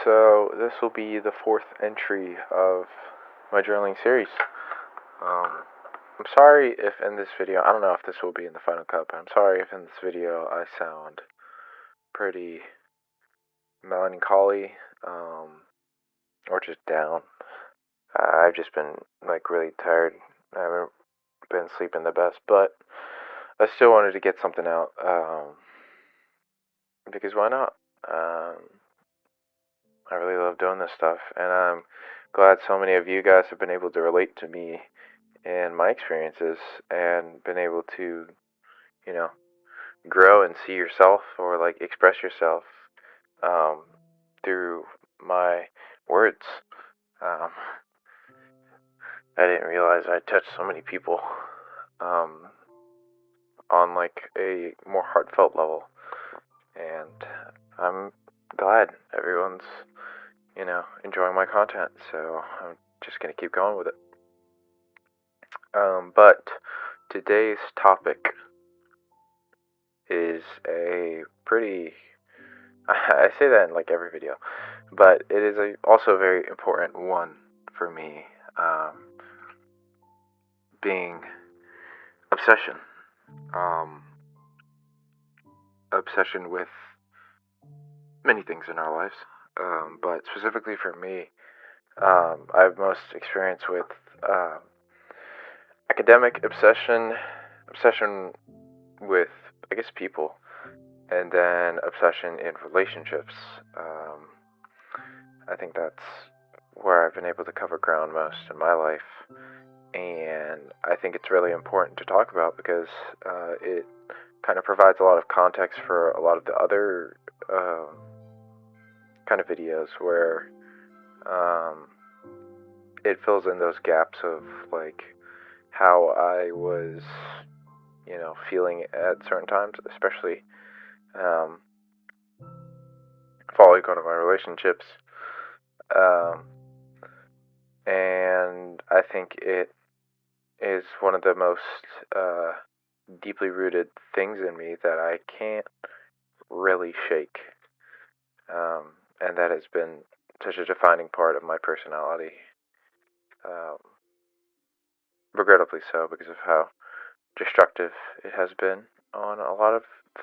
So this will be the fourth entry of my journaling series. I'm sorry if in this video, I don't know if this will be in the final cut, but I'm sorry if in this video I sound pretty melancholy, or just down. I've just been really tired. I haven't been sleeping the best, but I still wanted to get something out, because why not? I really love doing this stuff, and I'm glad so many of you guys have been able to relate to me and my experiences and been able to, you know, grow and see yourself or express yourself um, through my words. Um, I didn't realize I touched so many people um, on a more heartfelt level, and I'm glad everyone's enjoying my content. So I'm just gonna keep going with it. But today's topic is a pretty. I say that in every video, but it is also a very important one for me. Being obsession. Um, Obsession with many things in our lives, but specifically for me, I have most experience with academic obsession with, I guess, people, and then obsession in relationships. I think that's where I've been able to cover ground most in my life, and I think it's really important to talk about because it kind of provides a lot of context for a lot of the other kind of videos where it fills in those gaps of how I was, feeling at certain times, especially following one of my relationships. And I think it is one of the most deeply rooted things in me that I can't really shake. And that has been such a defining part of my personality. Regrettably so, because of how destructive it has been on a lot of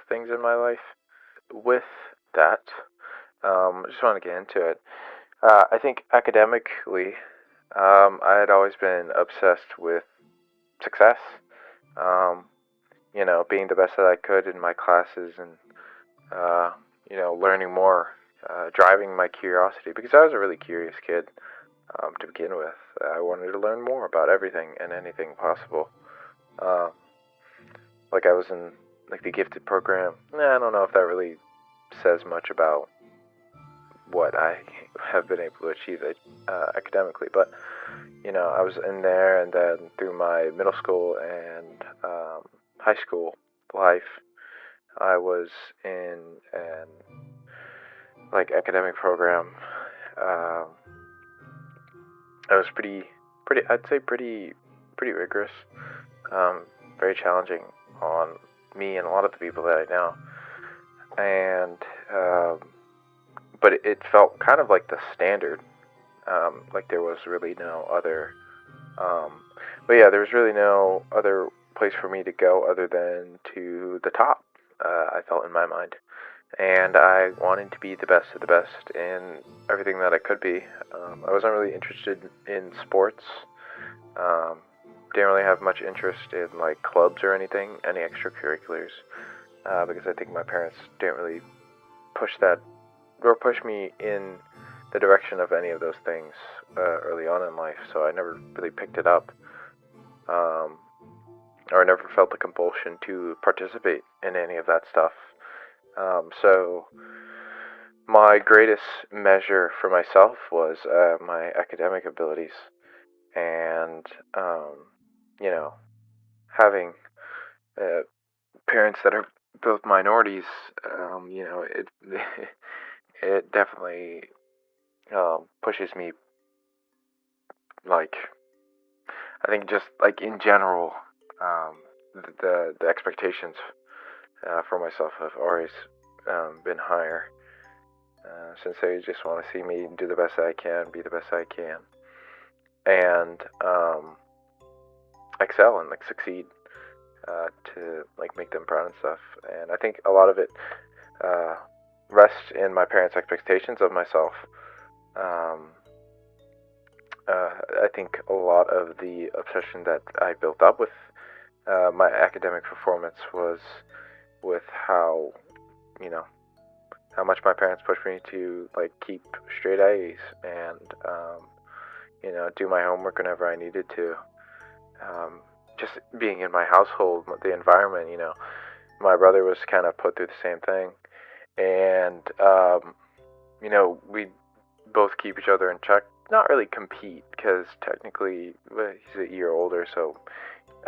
things in my life. With that, I just want to get into it. I think academically, I had always been obsessed with success. Being the best that I could in my classes and, learning more, driving my curiosity, because I was a really curious kid to begin with. I wanted to learn more about everything and anything possible. Um, I was in the gifted program. I don't know if that really says much about what I have been able to achieve academically, but I was in there, and then through my middle school and high school life, I was in an academic program. I was I'd say pretty rigorous, very challenging on me and a lot of the people that I know, and but it felt kind of like the standard. There was really no other. But yeah, there was really no other place for me to go other than to the top. I felt in my mind, and I wanted to be the best of the best in everything that I could be. I wasn't really interested in sports. Didn't really have much interest in clubs or anything, any extracurriculars, because I think my parents didn't really push that or push me in the direction of any of those things early on in life, so I never really picked it up, or I never felt the compulsion to participate in any of that stuff. So my greatest measure for myself was my academic abilities, and having uh, parents that are both minorities, it it definitely pushes me, like, I think just in general, the expectations for myself have always been higher. since they just want to see me do the best I can, be the best I can, and excel and like succeed, to like make them proud and stuff. And I think a lot of it uh, rests in my parents' expectations of myself. Um, I think a lot of the obsession that I built up with my academic performance was with how, you know, how much my parents pushed me to like keep straight A's and do my homework whenever I needed to. Um, just being in my household, the environment, my brother was kind of put through the same thing, and we both keep each other in check. Not really compete because technically he's a year older, so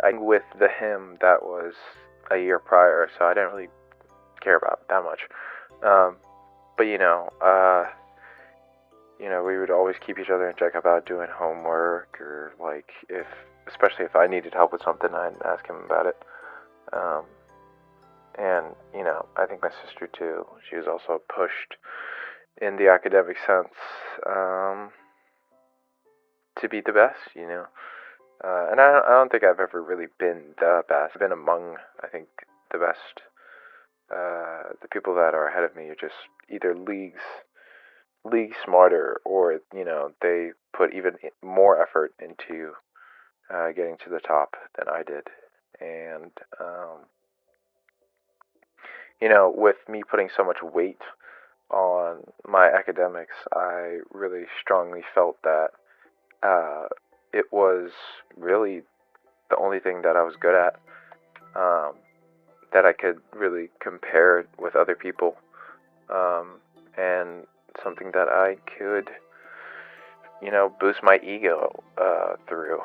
I with him that was a year prior, so I didn't really care about it that much. Um, but we would always keep each other in check about doing homework or like especially if I needed help with something, I'd ask him about it. Um, and I think my sister too. She was also pushed in the academic sense to be the best. And I don't think I've ever really been the best. I've been among, I think, the best. The people that are ahead of me are just either league smarter, or they put even more effort into getting to the top than I did. And with me putting so much weight on my academics, I really strongly felt that it was really the only thing that I was good at, um, that I could really compare with other people, and something that I could, boost my ego through.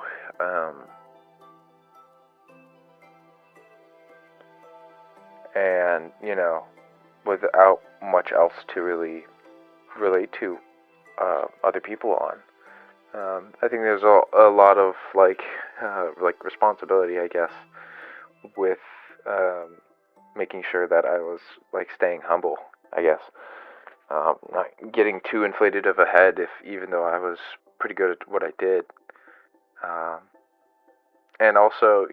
And, without much else to really relate to other people on. I think there's a lot of like responsibility, I guess, with making sure that I was like staying humble, I guess. Not getting too inflated of a head, if even though I was pretty good at what I did. Um, and also,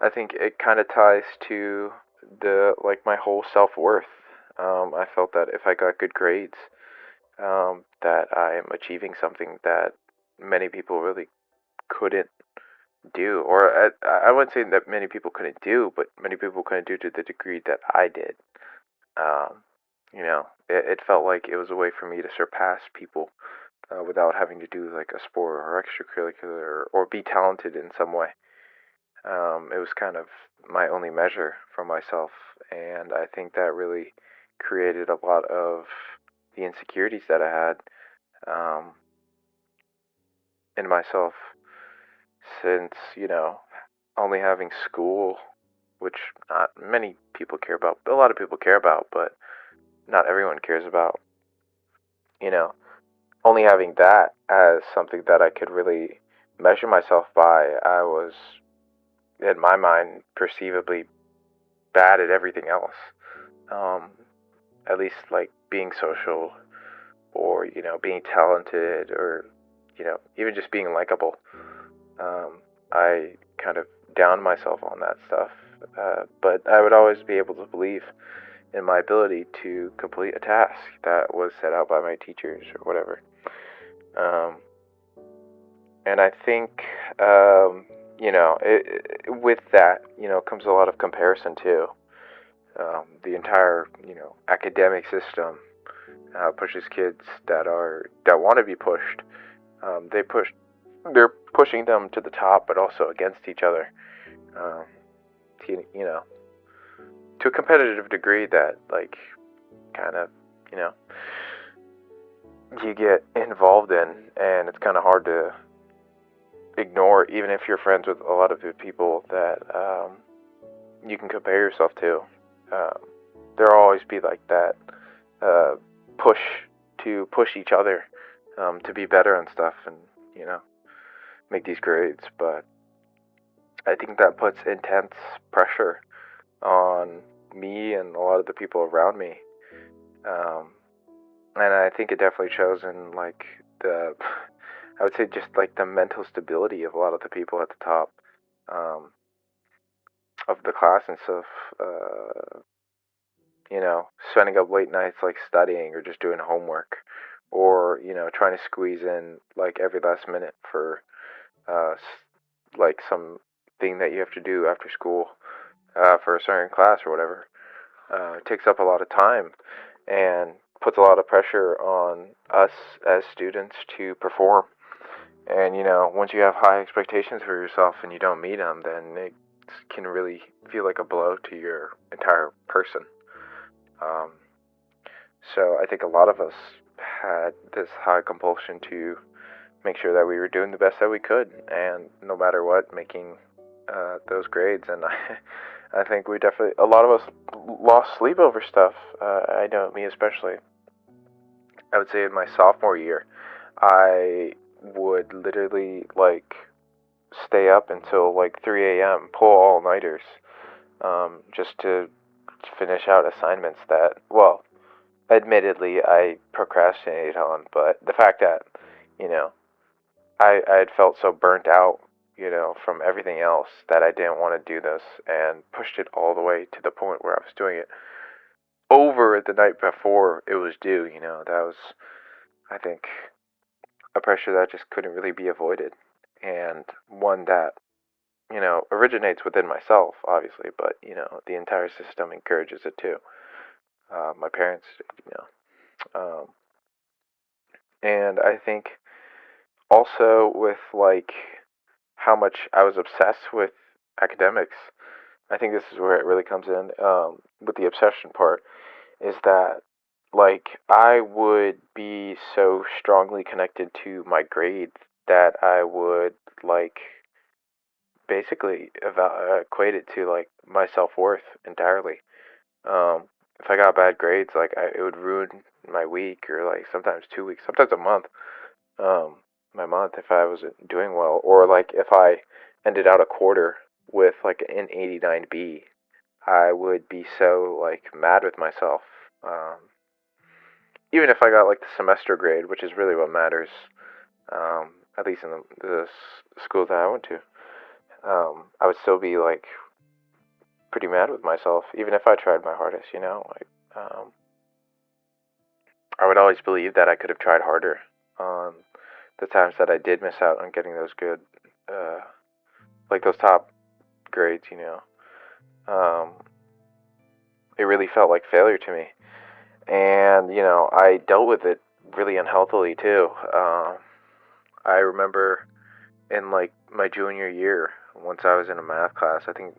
I think it kind of ties to the like my whole self worth. I felt that if I got good grades, that I am achieving something that many people really couldn't do, or I wouldn't say that many people couldn't do, but many people couldn't do to the degree that I did. Um, it felt like it was a way for me to surpass people without having to do like a sport or extracurricular or be talented in some way. It was kind of my only measure for myself, and I think that really created a lot of the insecurities that I had in myself, since only having school, which not many people care about, a lot of people care about, but not everyone cares about. You know, only having that as something that I could really measure myself by, I was, in my mind, perceivably bad at everything else. Um, at least like being social, or being talented, or even just being likable. I kind of downed myself on that stuff, but I would always be able to believe in my ability to complete a task that was set out by my teachers or whatever. Um, and I think, with that, comes a lot of comparison too. The entire, academic system pushes kids that want to be pushed. They're pushing them to the top, but also against each other. Um, you know, to a competitive degree that like kind of you know you get involved in, and it's kind of hard to ignore, even if you're friends with a lot of the people that you can compare yourself to. Um, there'll always be like that uh, push to push each other to be better and stuff, and make these grades. But I think that puts intense pressure on me and a lot of the people around me. Um, and I think it definitely shows in like the, I would say just like the mental stability of a lot of the people at the top, um, of the class and stuff. Spending up late nights like studying or just doing homework, or trying to squeeze in like every last minute for like some thing that you have to do after school for a certain class or whatever. It takes up a lot of time and puts a lot of pressure on us as students to perform. And once you have high expectations for yourself and you don't meet them, then it can really feel like a blow to your entire person. Um, so I think a lot of us had this high compulsion to make sure that we were doing the best that we could, and no matter what, making those grades. And I think we definitely, a lot of us lost sleep over stuff. I know, me especially. I would say in my sophomore year, I would literally like stay up until like 3 a.m., pull all nighters, just to finish out assignments that, well, admittedly, I procrastinated on. But the fact that, you know, I had felt so burnt out, from everything else that I didn't want to do this, and pushed it all the way to the point where I was doing it over the night before it was due. That was, I think, a pressure that just couldn't really be avoided, and one that originates within myself, obviously, but the entire system encourages it too. My parents, um, and I think also with like how much I was obsessed with academics. I think this is where it really comes in, with the obsession part, is that like I would be so strongly connected to my grades that I would like basically equate it to like my self worth entirely. Um, if I got bad grades, like it would ruin my week, or like sometimes 2 weeks, sometimes a month. Um, my month if I wasn't doing well, or like if I ended out a quarter with like an 89B, I would be so like mad with myself. Um, Even if I got like the semester grade, which is really what matters, at least in the school that I went to, I would still be like pretty mad with myself, even if I tried my hardest. I would always believe that I could have tried harder on the times that I did miss out on getting those good, uh, like those top grades. Um, it really felt like failure to me, and I dealt with it really unhealthily too. I remember in like my junior year, once I was in a math class, I think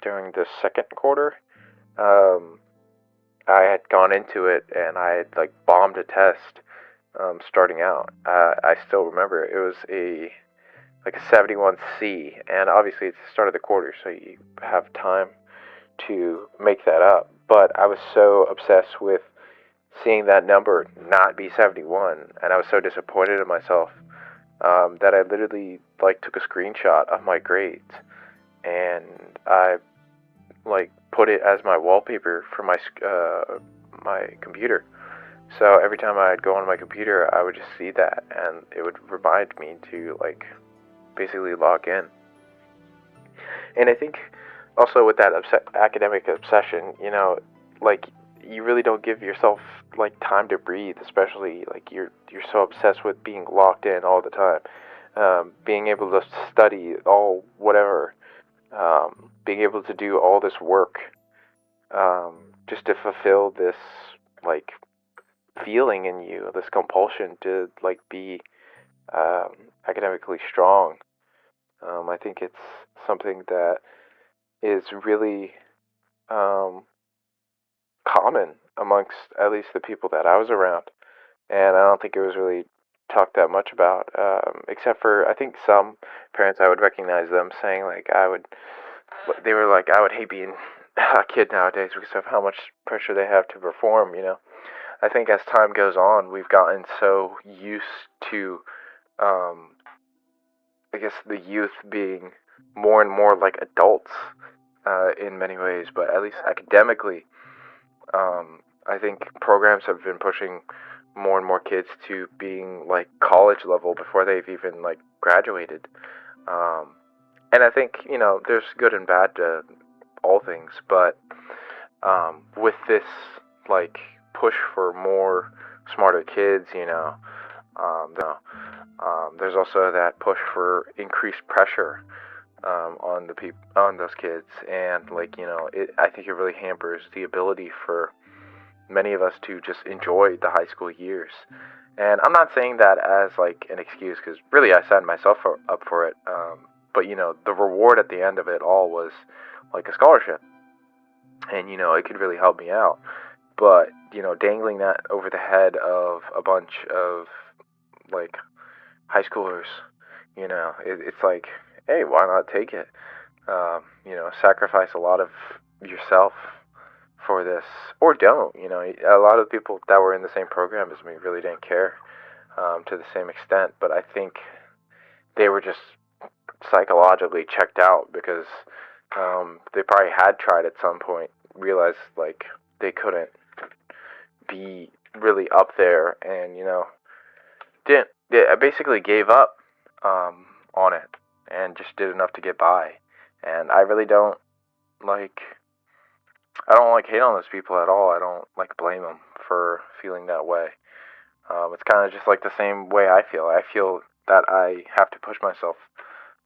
during the second quarter, um, I had gone into it and I had like bombed a test, starting out. I still remember it was a like a 71C, and obviously it's the start of the quarter, so you have time to make that up. But I was so obsessed with seeing that number not be 71, and I was so disappointed in myself, that I literally like took a screenshot of my grades, and I like put it as my wallpaper for my computer. So every time I'd go on my computer, I would just see that, and it would remind me to like basically log in. And I think also with that academic obsession, like you really don't give yourself like time to breathe, especially like you're so obsessed with being locked in all the time, being able to study all whatever, being able to do all this work, just to fulfill this like feeling in you, this compulsion to like be, um, academically strong. I think it's something that is really, um, common amongst at least the people that I was around, and I don't think it was really talked that much about, except for I think some parents I would recognize them saying like they were like I would hate being a kid nowadays because of how much pressure they have to perform. I think as time goes on, we've gotten so used to, um, I guess, the youth being more and more like adults, in many ways, but at least academically, I think programs have been pushing more and more kids to being like college level before they've even like graduated. Um, and I think, there's good and bad to all things, but with this like push for more smarter kids, there's also that push for increased pressure on on those kids, and like I think it really hampers the ability for many of us to just enjoy the high school years. And I'm not saying that as like an excuse, because really I signed myself up for it. But the reward at the end of it all was like a scholarship, and it could really help me out. But dangling that over the head of a bunch of like high schoolers, it's like, hey, why not take it? Sacrifice a lot of yourself for this, or don't. A lot of people that were in the same program as me really didn't care to the same extent, but I think they were just psychologically checked out because they probably had tried at some point, realized like they couldn't be really up there, and didn't. I basically gave up on it and just did enough to get by. And I really don't like. I don't like hate on those people at all. I don't like blame them for feeling that way. It's kind of just like the same way I feel. I feel that I have to push myself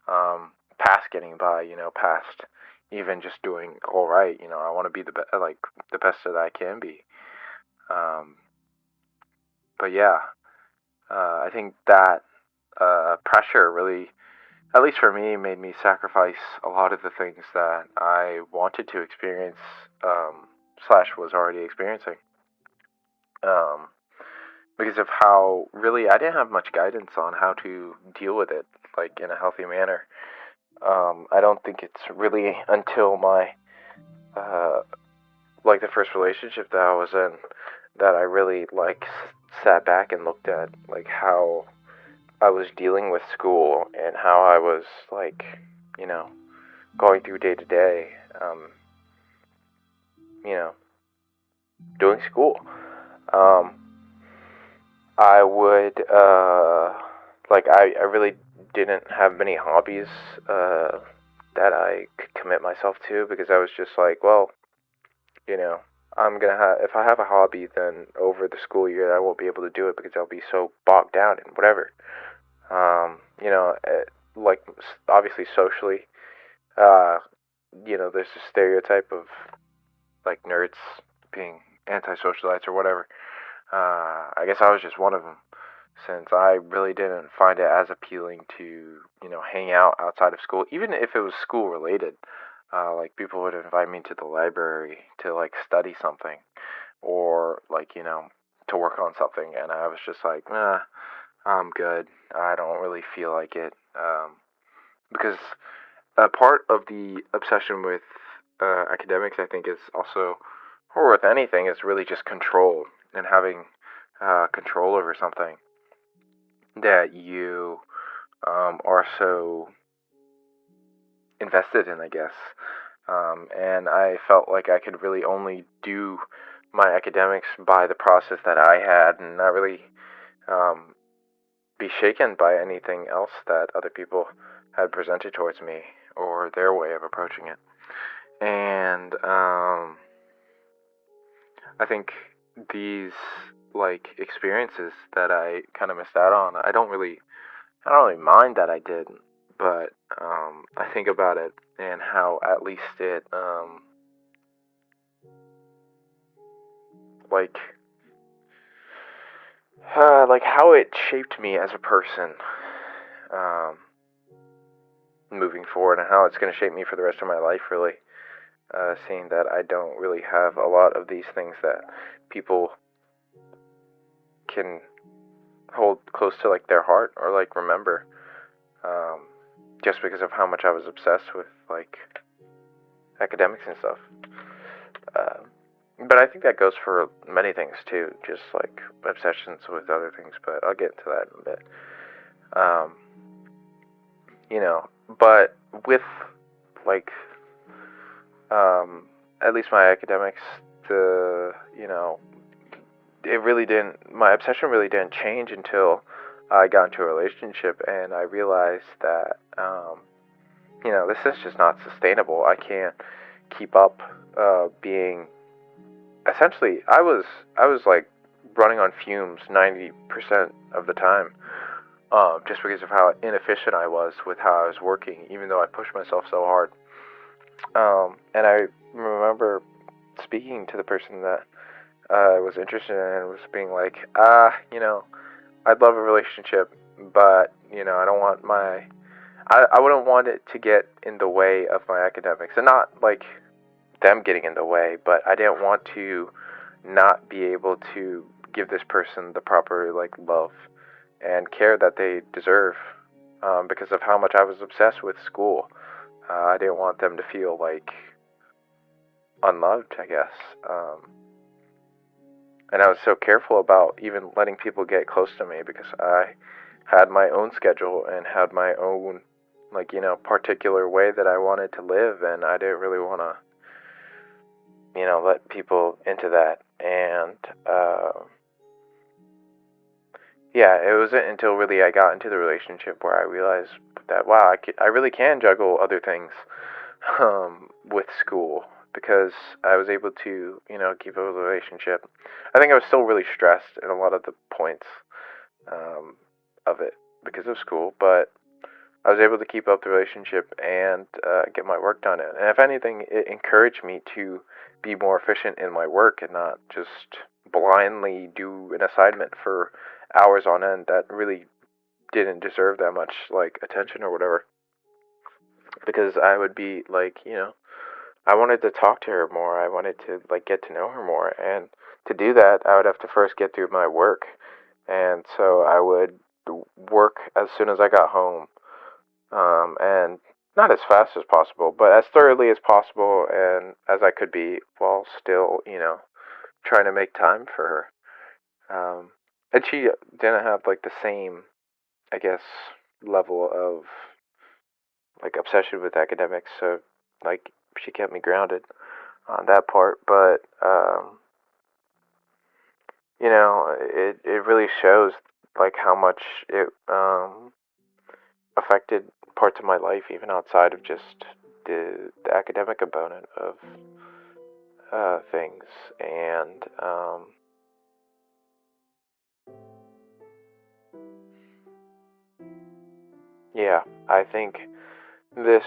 past getting by. Past even just doing all right. I want to be the best that I can be. Um, but yeah, I think that pressure really, at least for me, made me sacrifice a lot of the things that I wanted to experience, slash was already experiencing. Um, because of how really I didn't have much guidance on how to deal with it, like in a healthy manner. I don't think it's really until my, uh, like the first relationship that I was in, that I really like sat back and looked at like how I was dealing with school and how I was like, you know, going through day to day, you know, doing school. Um, I would, I really didn't have many hobbies, that I could commit myself to because I was just like, well, you know, if I have a hobby, then over the school year I won't be able to do it because I'll be so bogged down in whatever. Like obviously socially, uh, there's a stereotype of like nerds being anti-socialites or whatever. I guess I was just one of them, since I really didn't find it as appealing to, hang out outside of school, even if it was school related. Like people would invite me to the library to like study something, or like, to work on something, and I was just like, nah, I'm good. I don't really feel like it. Because a part of the obsession with academics, I think, is also, or with anything, is really just control and having control over something that you are so invested in, I guess. And I felt like I could really only do my academics by the process that I had, and not really um, be shaken by anything else that other people had presented towards me or their way of approaching it. And I think these like experiences that I kind of missed out on, I don't really mind that I did, but I think about it and how at least it like like how it shaped me as a person, um, moving forward, and how it's going to shape me for the rest of my life, really. Seeing that I don't really have a lot of these things that people can hold close to like their heart or like remember, um, just because of how much I was obsessed with like academics and stuff. Uh, but I think that goes for many things too, just like obsessions with other things. But I'll get into that in a bit. Um, but with like at least my academics, the my obsession really didn't change until I got into a relationship and I realized that, this is just not sustainable. I can't keep up being, essentially, I was like running on fumes 90% of the time, just because of how inefficient I was with how I was working, even though I pushed myself so hard. And I remember speaking to the person that I was interested in and was being like, I'd love a relationship, but, I don't want I wouldn't want it to get in the way of my academics. And not like them getting in the way, but I didn't want to not be able to give this person the proper, like, love and care that they deserve, because of how much I was obsessed with school. I didn't want them to feel, like, unloved, I guess. And I was so careful about even letting people get close to me because I had my own schedule and had my own, like, particular way that I wanted to live, and I didn't really want to, let people into that. And yeah, it wasn't until really I got into the relationship where I realized that, wow, I really can juggle other things, with school, because I was able to, keep up with the relationship. I think I was still really stressed in a lot of the points, um, of it because of school, but I was able to keep up the relationship and get my work done. And if anything, it encouraged me to be more efficient in my work and not just blindly do an assignment for hours on end that really didn't deserve that much, like, attention or whatever. Because I would be like, I wanted to talk to her more. I wanted to, like, get to know her more, and to do that, I would have to first get through my work. And so I would work as soon as I got home, and not as fast as possible, but as thoroughly as possible and as I could be, while still, trying to make time for her. And she didn't have, like, the same, I guess, level of, like, obsession with academics, so, like, she kept me grounded on that part. But it really shows, like, how much it affected parts of my life, even outside of just the academic component of things. And yeah, I think this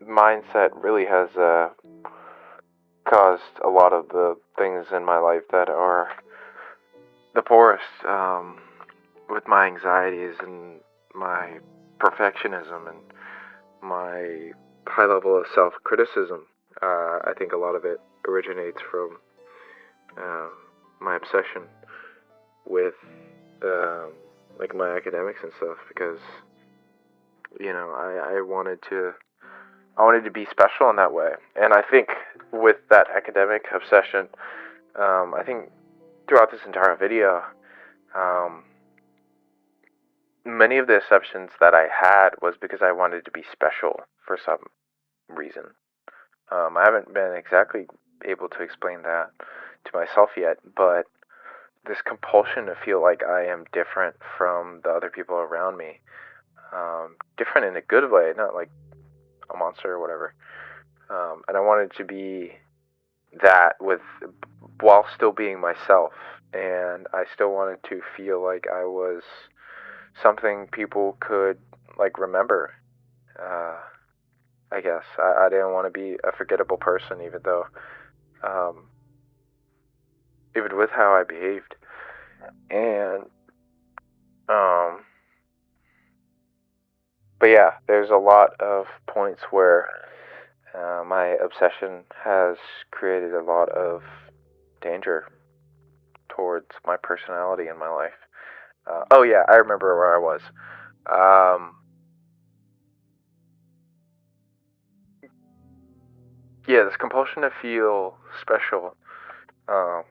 mindset really has caused a lot of the things in my life that are the poorest, with my anxieties and my perfectionism and my high level of self criticism. I think a lot of it originates from uh, my obsession with, um, like, my academics and stuff, because I wanted to be special in that way. And I think with that academic obsession, I think throughout this entire video, um, many of the exceptions that I had was because I wanted to be special for some reason. I haven't been exactly able to explain that to myself yet, but this compulsion to feel like I am different from the other people around me, different in a good way, not like a monster or whatever. And I wanted to be that with, while still being myself, and I still wanted to feel like I was something people could, like, remember. Uh, I guess I didn't want to be a forgettable person, even though, um, even with how I behaved. And um, but yeah, there's a lot of points where my obsession has created a lot of danger towards my personality in my life. Oh yeah, I remember where I was. Um, yeah, this compulsion to feel special, um,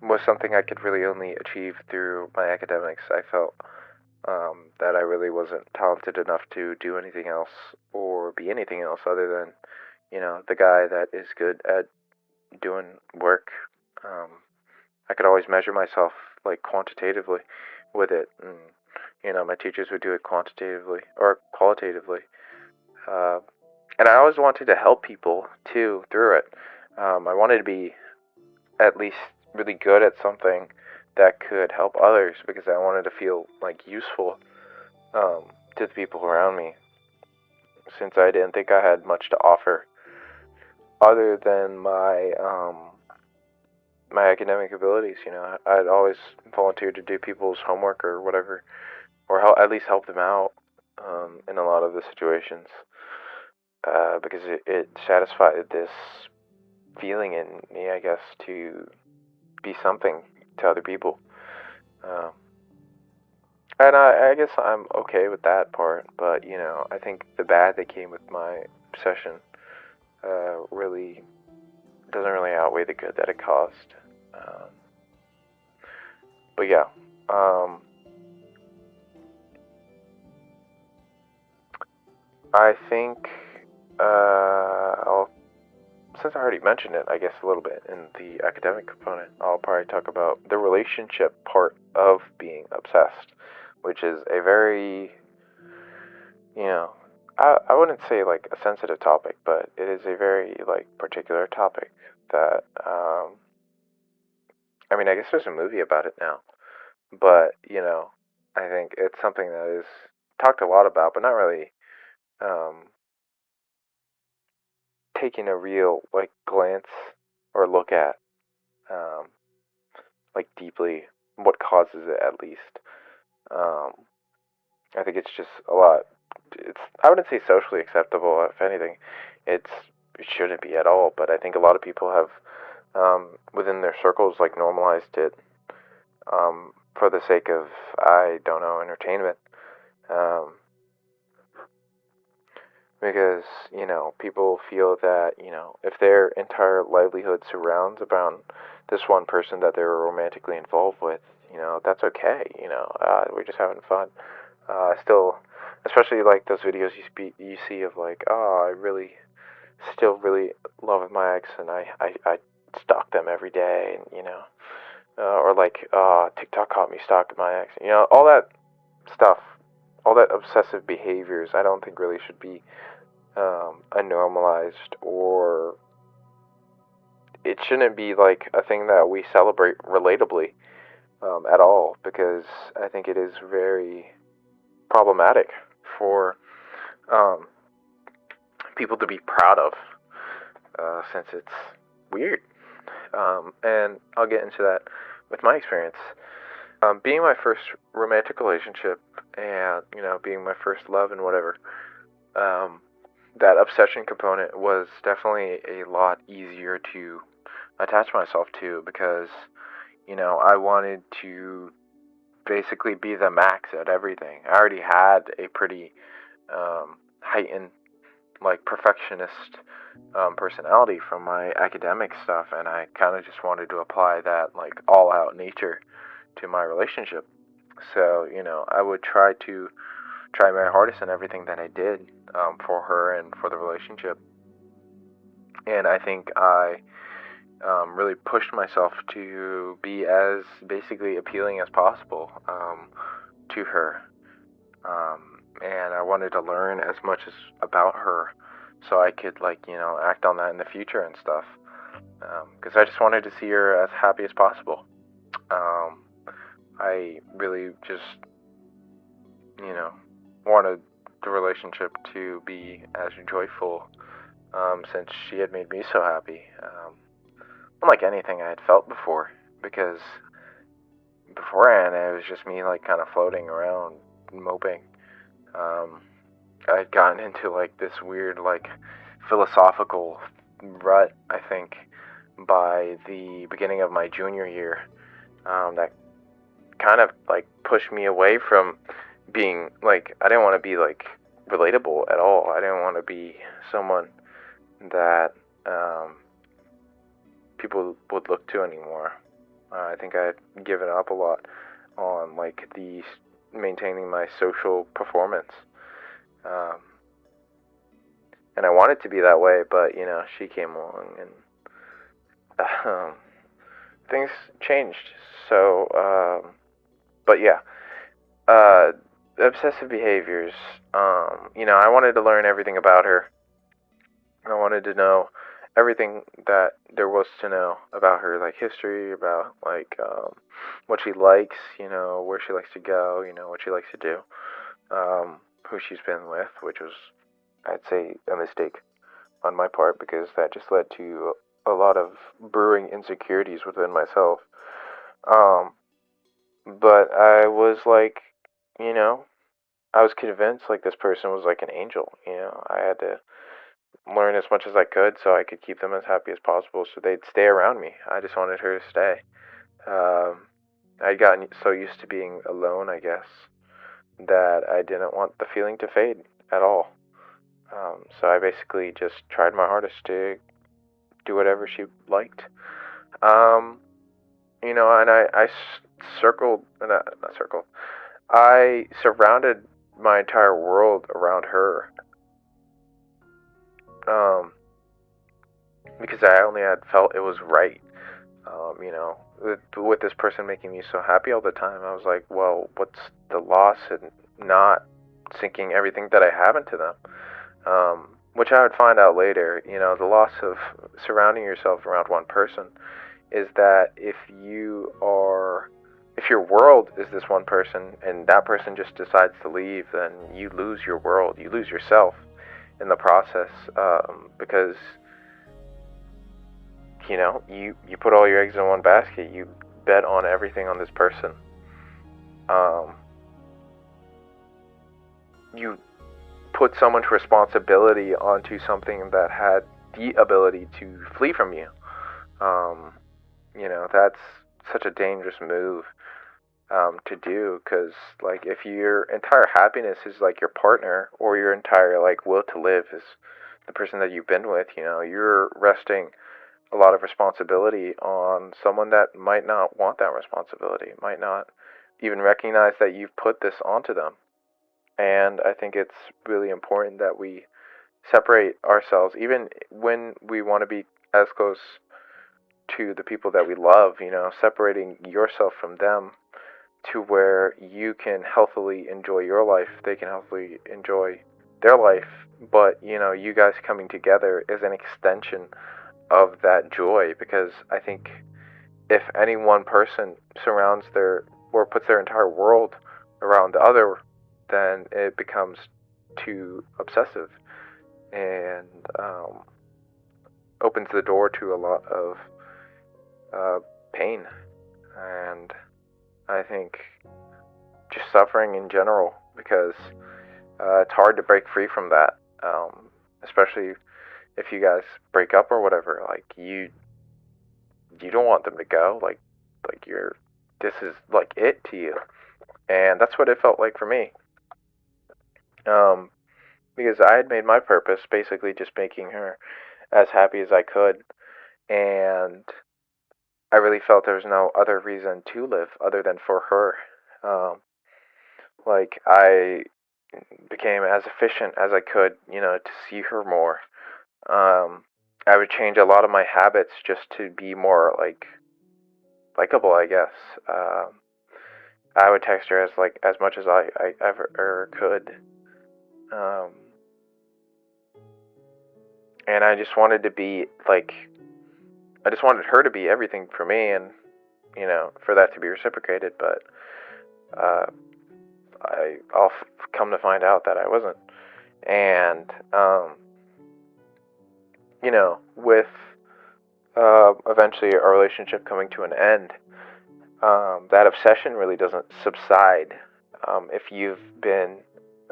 was something I could really only achieve through my academics. I felt, that I really wasn't talented enough to do anything else or be anything else other than, the guy that is good at doing work. Um, I could always measure myself like quantitatively with it, and my teachers would do it quantitatively or qualitatively. Uh, and I always wanted to help people too through it. I wanted to be at least really good at something that could help others because I wanted to feel like useful to the people around me, since I didn't think I had much to offer other than my academic abilities. I'd always volunteered to do people's homework or whatever, or at least help them out in a lot of the situations, because it satisfied this feeling in me, I guess, to be something to other people. Um, and I guess I'm okay with that part, but I think the bad that came with my obsession really doesn't really outweigh the good that it caused. Um, but yeah, um, I think since I already mentioned it, I guess a little bit in the academic component, I'll probably talk about the relationship part of being obsessed, which is a very, you know, I wouldn't say like a sensitive topic, but it is a very like particular topic that, I mean, I guess there's a movie about it now, but I think it's something that is talked a lot about, but not really um, taking a real like glance or look at, um, like deeply what causes it at least. Um, I think it's just a lot. It's I wouldn't say socially acceptable. If anything, it shouldn't be at all. But I think a lot of people have within their circles like normalized it for the sake of, I don't know, entertainment. Um, because people feel that if their entire livelihood surrounds around this one person that they were romantically involved with, that's okay. We're just having fun. Still, especially like those videos you see of like, oh, I really still really love my ex, and I stalk them every day, and or like, TikTok caught me stalking my ex. All that stuff, all that obsessive behaviors. I don't think really should be normalized, or it shouldn't be like a thing that we celebrate relatably at all, because I think it is very problematic for um, people to be proud of, since it's weird. And I'll get into that with my experience. Being my first romantic relationship, and being my first love and whatever, um, that obsession component was definitely a lot easier to attach myself to, because I wanted to basically be the max at everything. I already had a pretty heightened like perfectionist personality from my academic stuff, and I kind of just wanted to apply that like all out nature to my relationship. So I would try my hardest in everything that I did for her and for the relationship, and I think I really pushed myself to be as basically appealing as possible to her. And I wanted to learn as much as about her so I could like act on that in the future and stuff. Because I just wanted to see her as happy as possible. Um, I really just you know wanted the relationship to be as joyful, since she had made me so happy. Unlike anything I had felt before, because beforehand it was just me like kind of floating around, moping. Um, I'd gotten into like this weird like philosophical rut, I think, by the beginning of my junior year. That kind of like pushed me away from being like, I didn't want to be like relatable at all. I didn't want to be someone that people would look to anymore. I think I had given up a lot on like the maintaining my social performance. Um, and I wanted to be that way, but she came along, and um, things changed. So, but yeah, uh, obsessive behaviors. I wanted to learn everything about her. I wanted to know everything that there was to know about her, like history, about like what she likes, where she likes to go, what she likes to do, who she's been with, which was, I'd say, a mistake on my part because that just led to a lot of brewing insecurities within myself. Um, but I was like, you know, I was convinced like this person was like an angel. I had to learn as much as I could so I could keep them as happy as possible so they'd stay around me. I just wanted her to stay. Um, I'd gotten so used to being alone, I guess, that I didn't want the feeling to fade at all. So I basically just tried my hardest to do whatever she liked. Um, and I circled, not circled, I surrounded my entire world around her. Um, because I only had felt it was right. With this person making me so happy all the time, I was like, well, what's the loss in not sinking everything that I have into them? Which I would find out later. The loss of surrounding yourself around one person is that if your world is this one person and that person just decides to leave, then you lose your world, you lose yourself in the process, because you put all your eggs in one basket. You bet on everything on this person. Um, you put so much responsibility onto something that had the ability to flee from you. Um, that's such a dangerous move to do because, like, if your entire happiness is like your partner or your entire like will to live is the person that you've been with, you're resting a lot of responsibility on someone that might not want that responsibility, might not even recognize that you've put this onto them. And I think it's really important that we separate ourselves, even when we want to be as close to the people that we love, separating yourself from them to where you can healthily enjoy your life, they can healthily enjoy their life, but you guys coming together is an extension of that joy because I think if any one person surrounds their or puts their entire world around the other, then it becomes too obsessive and opens the door to a lot of pain and I think just suffering in general because it's hard to break free from that, especially if you guys break up or whatever. Like you don't want them to go. Like this is like it to you, and that's what it felt like for me. Um, because I had made my purpose basically just making her as happy as I could, and I really felt there was no other reason to live other than for her. Um, like I became as efficient as I could, to see her more. Um, I would change a lot of my habits just to be more like likable, I guess. I would text her as much as I ever could. Um, and I just wanted to be like I just wanted her to be everything for me, and for that to be reciprocated. But uh, I'll come to find out that I wasn't. And with eventually our relationship coming to an end, that obsession really doesn't subside if you've been,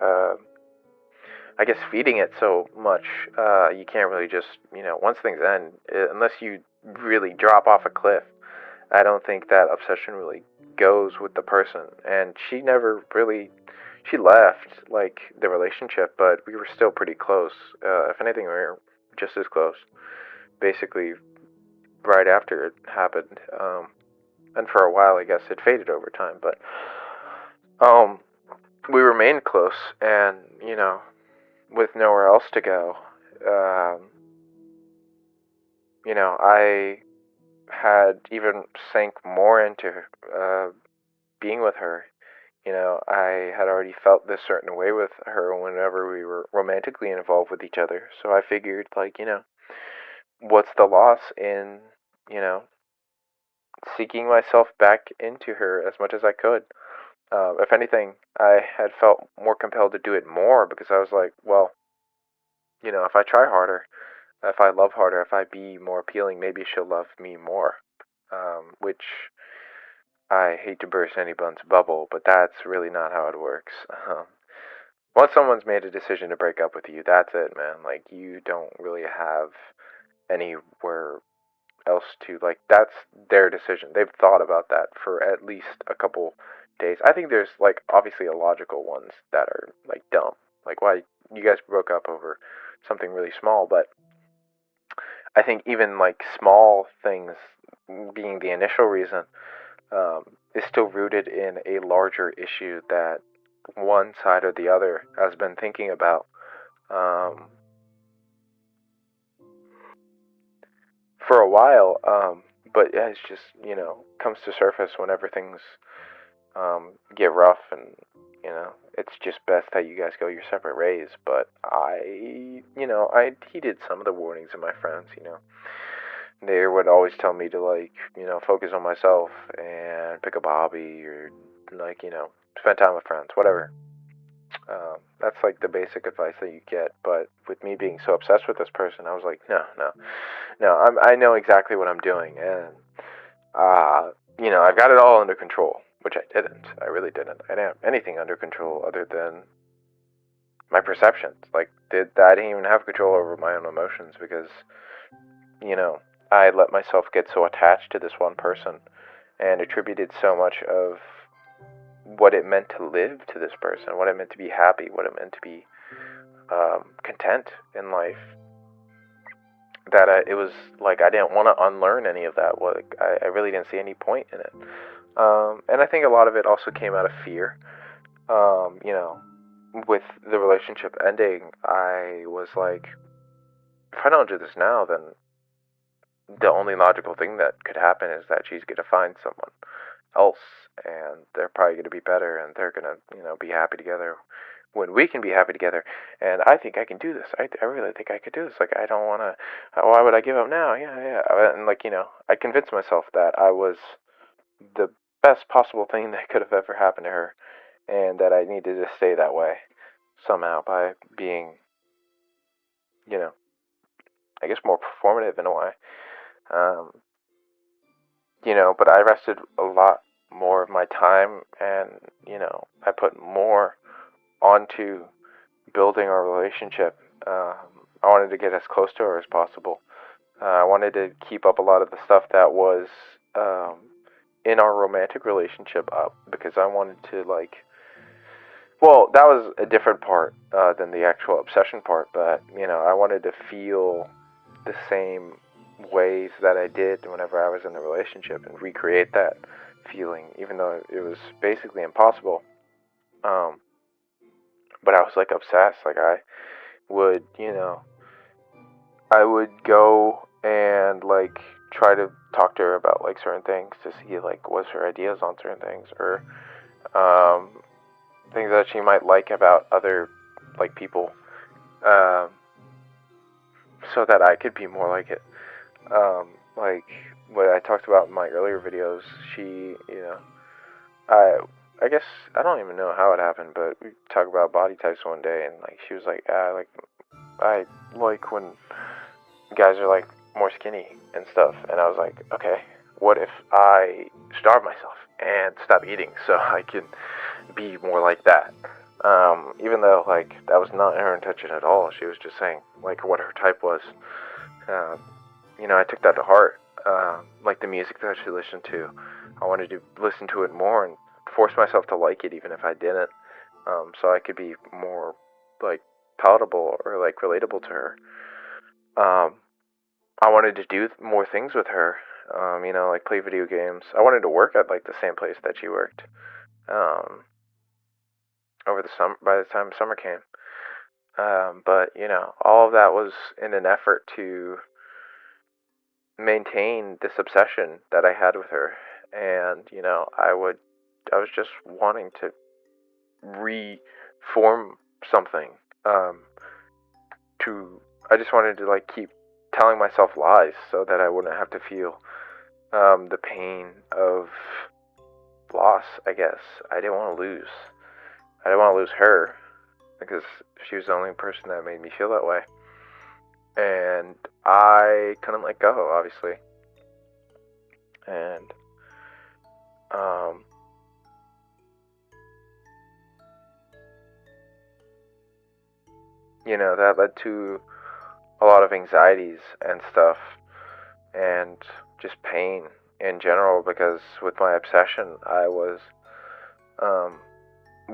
uh, I guess, feeding it so much. You can't really just, once things end, unless you really drop off a cliff, I don't think that obsession really goes with the person. And she never really, she left, like, the relationship, but we were still pretty close. If anything, we were just as close, basically, right after it happened. And for a while, I guess, it faded over time, but um, we remained close, and, with nowhere else to go, I had even sank more into being with her. I had already felt this certain way with her whenever we were romantically involved with each other. So I figured, like, what's the loss in, you know, seeking myself back into her as much as I could? If anything, I had felt more compelled to do it more because I was like, well, if I try harder, if I love harder, if I be more appealing, maybe she'll love me more. Which I hate to burst anybody's bubble, but that's really not how it works. Once someone's made a decision to break up with you, that's it, man. Like, you don't really have anywhere else to, like, that's their decision. They've thought about that for at least a couple days. I think there's, like, obviously illogical ones that are, like, dumb. Like, why you guys broke up over something really small, but I think even, like, small things being the initial reason is still rooted in a larger issue that one side or the other has been thinking about um, for a while, but yeah, it's just comes to surface whenever things get rough, and it's just best that you guys go your separate ways. But I heeded some of the warnings of my friends. They would always tell me to, like, focus on myself and pick up a hobby, or, like, spend time with friends, whatever. That's like the basic advice that you get. But with me being so obsessed with this person, I was like, no, no, no. I know exactly what I'm doing, and I've got it all under control, which I didn't. I really didn't. I didn't have anything under control other than my perceptions. Like, I didn't even have control over my own emotions because you know I let myself get so attached to this one person and attributed so much of what it meant to live to this person, what it meant to be happy, what it meant to be content in life, that it was like I didn't want to unlearn any of that. Like, I really didn't see any point in it. And I think a lot of it also came out of fear. Um, you know, with the relationship ending, I was like, if I don't do this now, then the only logical thing that could happen is that she's going to find someone else, and they're probably going to be better, and they're going to, be happy together when we can be happy together. And I think I can do this. I really think I could do this. Like, I don't want to. Why would I give up now? Yeah, yeah. And, like, I convinced myself that I was the best possible thing that could have ever happened to her, and that I needed to stay that way somehow by being, you know, I guess more performative in a way. Um, but I invested a lot more of my time, and, I put more onto building our relationship. I wanted to get as close to her as possible. I wanted to keep up a lot of the stuff that was um, in our romantic relationship up, because I wanted to, like, well, that was a different part than the actual obsession part, but, I wanted to feel the same ways that I did whenever I was in the relationship and recreate that feeling, even though it was basically impossible. Um, but I was, like, obsessed. Like, would, I would go and, like, try to talk to her about, like, certain things to see, like, what's her ideas on certain things, or um, things that she might like about other, like, people, um, so that I could be more like it. Like what I talked about in my earlier videos, she, I, I guess I don't even know how it happened, but we talked about body types one day, and, like, she was like, I like when guys are, like, more skinny and stuff, and I was like, okay, what if I starve myself and stop eating so I can be more like that? Even though, like, that was not her intention at all. She was just saying, like, what her type was. Uh, I took that to heart. Like the music that she listened to, I wanted to listen to it more and force myself to like it, even if I didn't, so I could be more, like, palatable or, like, relatable to her. Um, I wanted to do more things with her. Like, play video games. I wanted to work at, like, the same place that she worked. Um, over the summer, by the time summer came. But all of that was in an effort to maintain this obsession that I had with her. And, I was just wanting to reform something. Um, I just wanted to like keep telling myself lies so that I wouldn't have to feel the pain of loss, I guess. I didn't want to lose. I didn't want to lose her because she was the only person that made me feel that way. And I couldn't let go, obviously. And, um, that led to a lot of anxieties and stuff, and just pain in general because with my obsession, um,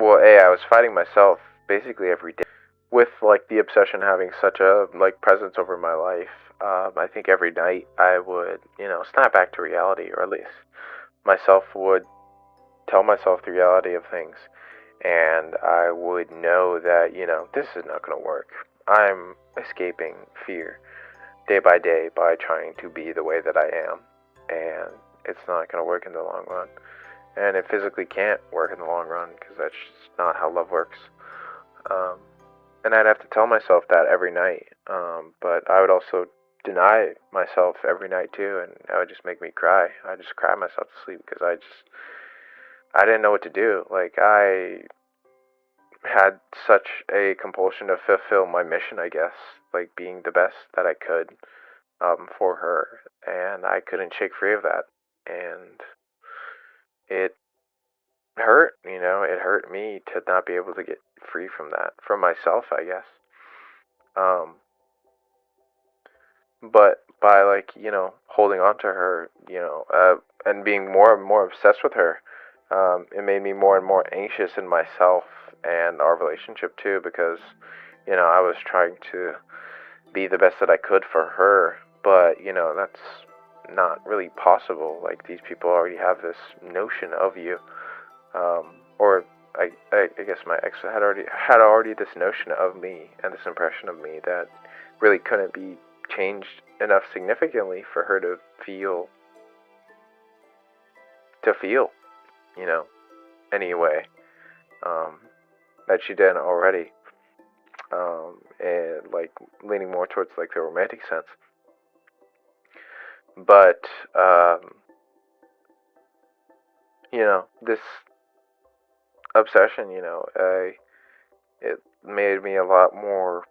I was fighting myself basically every day. With like the obsession having such a like presence over my life, I think every night I would, snap back to reality, or at least myself would tell myself the reality of things, and I would know that, this is not going to work. I'm escaping fear day by day by trying to be the way that I am, and it's not going to work in the long run. And it physically can't work in the long run because that's just not how love works. Um, and I'd have to tell myself that every night, but I would also deny myself every night too, and that would just make me cry. I just cry myself to sleep because I didn't know what to do. Like I had such a compulsion to fulfill my mission, I guess, like being the best that I could for her, and I couldn't shake free of that, and it hurt. It hurt me to not be able to get free from that, from myself, I guess. Um, but by like holding on to her, and being more and more obsessed with her, it made me more and more anxious in myself and our relationship too, because I was trying to be the best that I could for her, but that's not really possible. Like these people already have this notion of you, or I guess my ex had already this notion of me and this impression of me that really couldn't be changed enough significantly for her to feel, you know, anyway, um, that she didn't already, and like leaning more towards like the romantic sense. But this obsession, it made me a lot more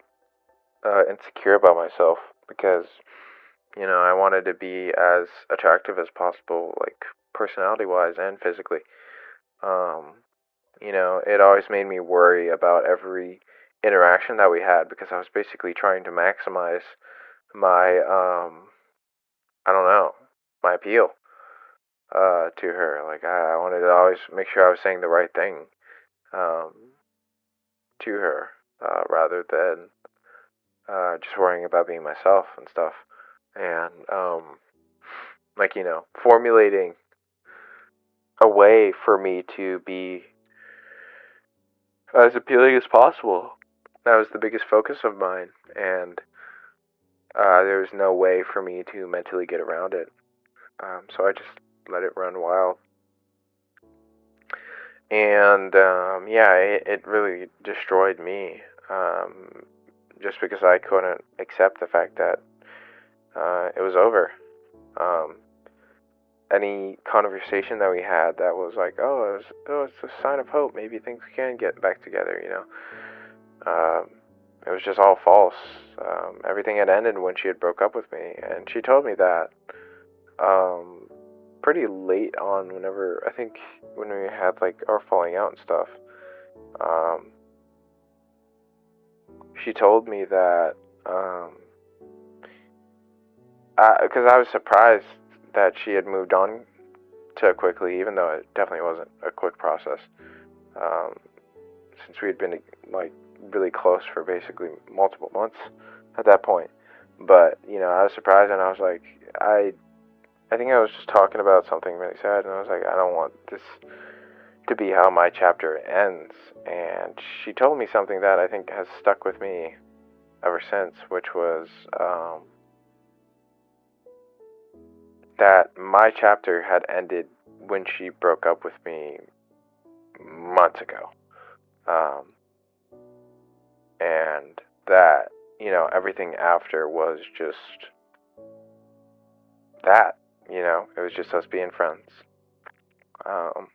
insecure about myself because I wanted to be as attractive as possible, like personality wise and physically. Um, it always made me worry about every interaction that we had because I was basically trying to maximize my I don't know, my appeal to her. Like I wanted to always make sure I was saying the right thing um, to her rather than just worrying about being myself and stuff. And like formulating a way for me to be as appealing as possible. That was the biggest focus of mine, and there was no way for me to mentally get around it. So I just let it run wild. And yeah, it really destroyed me just because I couldn't accept the fact that it was over. Um, any conversation that we had that was like, it's a sign of hope. Maybe things can get back together, it was just all false. Everything had ended when she had broke up with me, and she told me that um, pretty late on. Whenever I think when we had like our falling out and stuff, um, she told me that because I was surprised that she had moved on so quickly, even though it definitely wasn't a quick process. Um, since we had been like really close for basically multiple months at that point. But I was surprised, and I was like, I think I was just talking about something really sad, and I was like, I don't want this to be how my chapter ends. And she told me something that I think has stuck with me ever since, which was that my chapter had ended when she broke up with me months ago. Um, and that, everything after was just that, it was just us being friends. Um,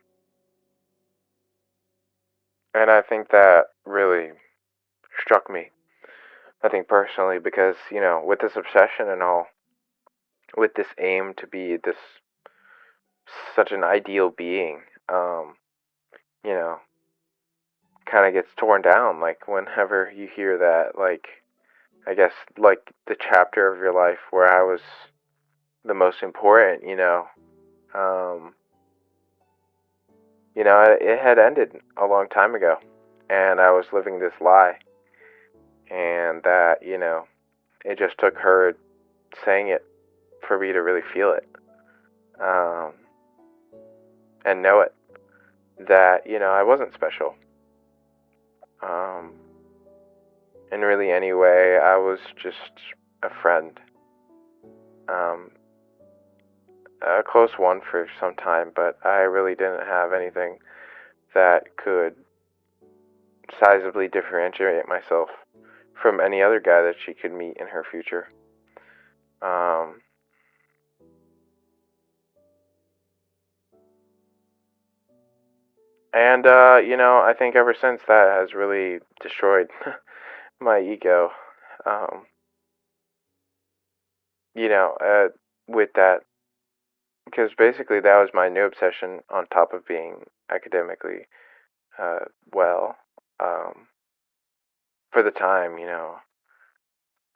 and I think that really struck me, I think personally, because, with this obsession and all, with this aim to be this such an ideal being, you know, kind of gets torn down. Like, whenever you hear that, like, I guess, like, the chapter of your life where I was the most important, um, it had ended a long time ago, and I was living this lie, and that, it just took her saying it for me to really feel it, um, and know it, that, I wasn't special, um, in really any way. I was just a friend, um, a close one for some time, but I really didn't have anything that could sizably differentiate myself from any other guy that she could meet in her future. Um, and, I think ever since that has really destroyed my ego. Um, you know, uh, with that, because basically that was my new obsession on top of being academically uh, well, um, for the time,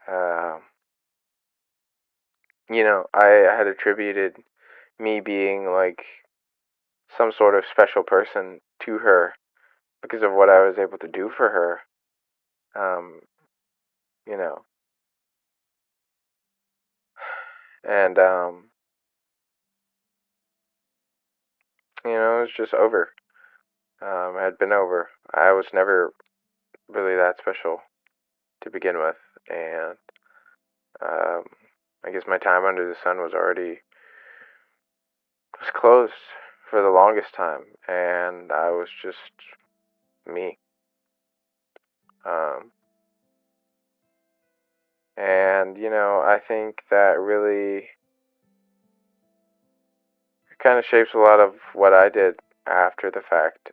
Um, I had attributed me being like some sort of special person to her because of what I was able to do for her. Um, you know, and it was just over. It had been over. I was never really that special to begin with, and um, I guess my time under the sun was closed for the longest time, and I was just me. Um, and I think that really kind of shapes a lot of what I did after the fact.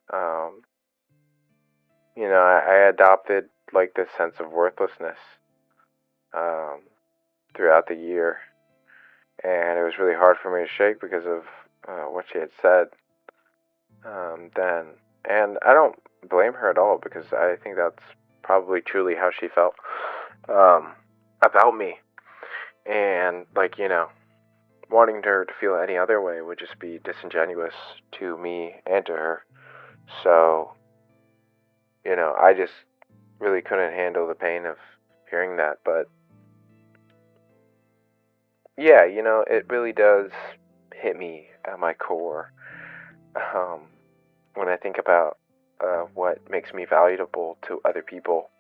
I adopted like this sense of worthlessness um, throughout the year, and it was really hard for me to shake because of what she had said then. And I don't blame her at all because I think that's probably truly how she felt um, about me. And, like, wanting her to feel any other way would just be disingenuous to me and to her. So, I just really couldn't handle the pain of hearing that. But yeah, it really does hit me at my core um, when I think about what makes me valuable to other people,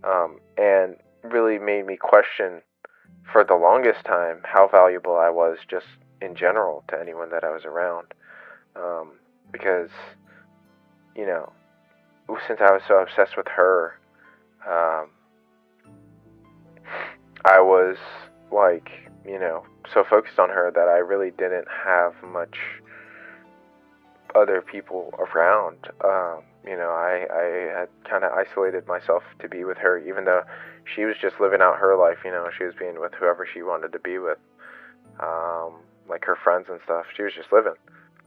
and really made me question for the longest time how valuable I was just in general to anyone that I was around. Because, you know, since I was so obsessed with her, um, I was like, so focused on her that I really didn't have much other people around. I had kind of isolated myself to be with her, even though she was just living out her life. She was being with whoever she wanted to be with, like her friends and stuff. She was just living,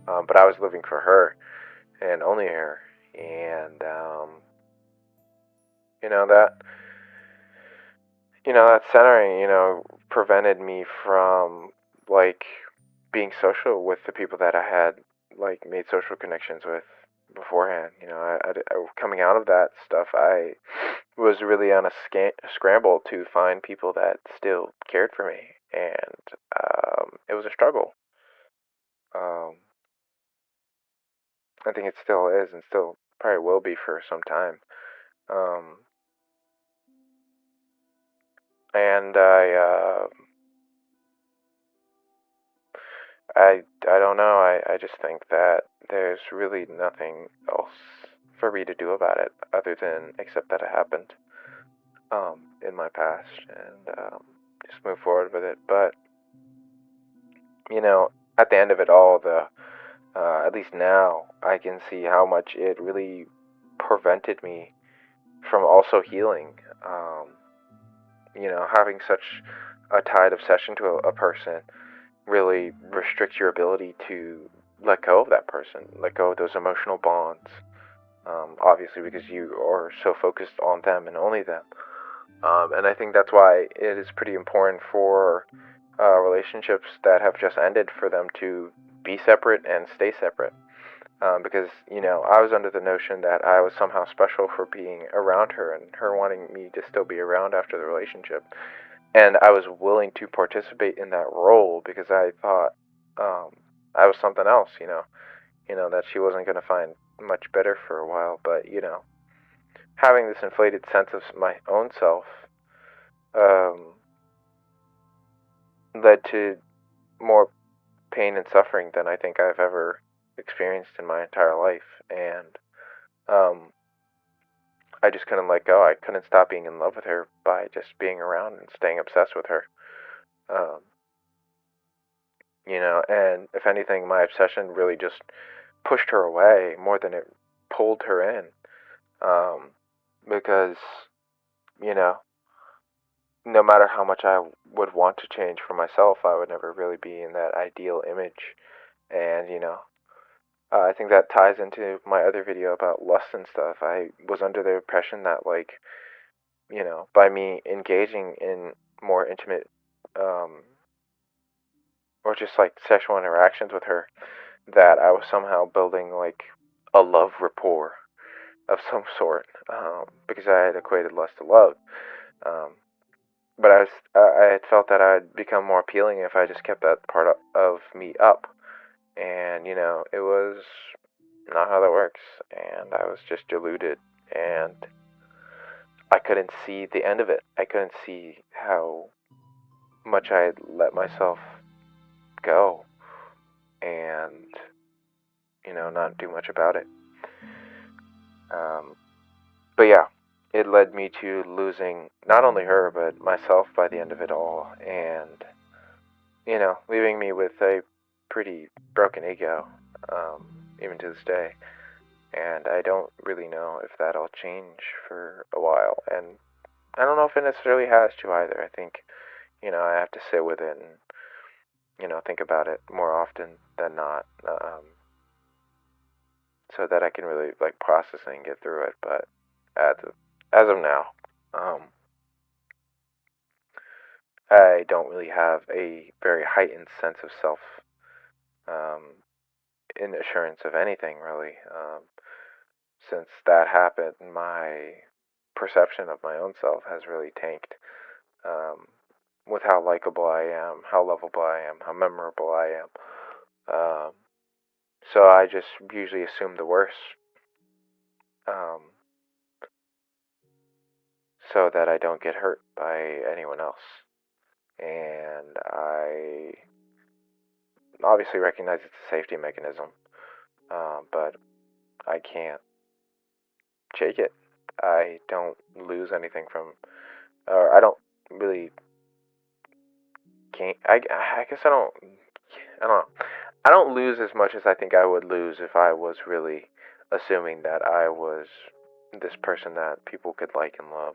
but I was living for her and only her. And you know that that centering, prevented me from like being social with the people that I had like made social connections with beforehand. Coming out of that stuff, I was really on a scramble to find people that still cared for me, and it was a struggle. Um, I think it still is, and still probably will be for some time. Um, and I I don't know. I just think that there's really nothing else for me to do about it other than accept that it happened in my past and just move forward with it. But you know, at the end of it all, at least now, I can see how much it really prevented me from also healing. Um, having such a tight obsession to a person really restricts your ability to let go of that person, let go of those emotional bonds. Obviously, because you are so focused on them and only them. And I think that's why it is pretty important for relationships that have just ended for them to be separate and stay separate. Because, I was under the notion that I was somehow special for being around her and her wanting me to still be around after the relationship. And I was willing to participate in that role because I thought I was something else, that she wasn't going to find much better for a while. But, having this inflated sense of my own self um, led to more pain and suffering than I think I've ever experienced in my entire life. And um, I just couldn't let go. I couldn't stop being in love with her by just being around and staying obsessed with her. Um, and if anything, my obsession really just pushed her away more than it pulled her in. Um, because, you know, no matter how much I would want to change for myself, I would never really be in that ideal image. And, I think that ties into my other video about lust and stuff. I was under the impression that, like, by me engaging in more intimate, um, or just like sexual interactions with her, that I was somehow building like a love rapport of some sort, because I had equated lust to love. Um, but I had felt that I'd become more appealing if I just kept that part of me up, and it was not how that works, and I was just deluded, and I couldn't see the end of it. I couldn't see how much I had let myself go, and not do much about it. Um, but yeah, it led me to losing not only her but myself by the end of it all, and leaving me with a pretty broken ego, even to this day. And I don't really know if that'll change for a while, and I don't know if it necessarily has to either. I think I have to sit with it and think about it more often than not, so that I can really like process it and get through it. But as of now, um, I don't really have a very heightened sense of self, um, in assurance of anything really. Since that happened, my perception of my own self has really tanked. Um, with how likable I am, how lovable I am, how memorable I am. Um, so I just usually assume the worst, um, so that I don't get hurt by anyone else. And I obviously recognize it's a safety mechanism, but I can't shake it. I don't lose anything from, or I don't really can't. I guess I don't. I don't know. I don't lose as much as I think I would lose if I was really assuming that I was this person that people could like and love.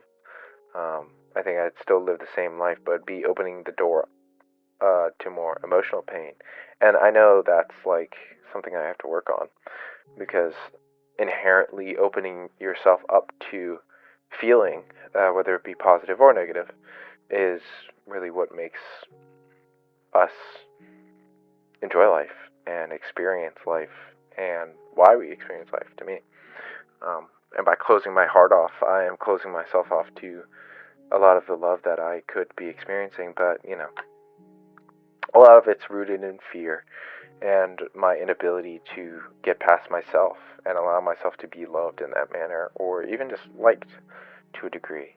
I think I'd still live the same life, but be opening the door to more emotional pain. And I know that's like something I have to work on, because inherently opening yourself up to feeling, whether it be positive or negative, is really what makes us enjoy life and experience life and why we experience life, to me. And by closing my heart off, I am closing myself off to a lot of the love that I could be experiencing. But, a lot of it's rooted in fear and my inability to get past myself and allow myself to be loved in that manner, or even just liked to a degree.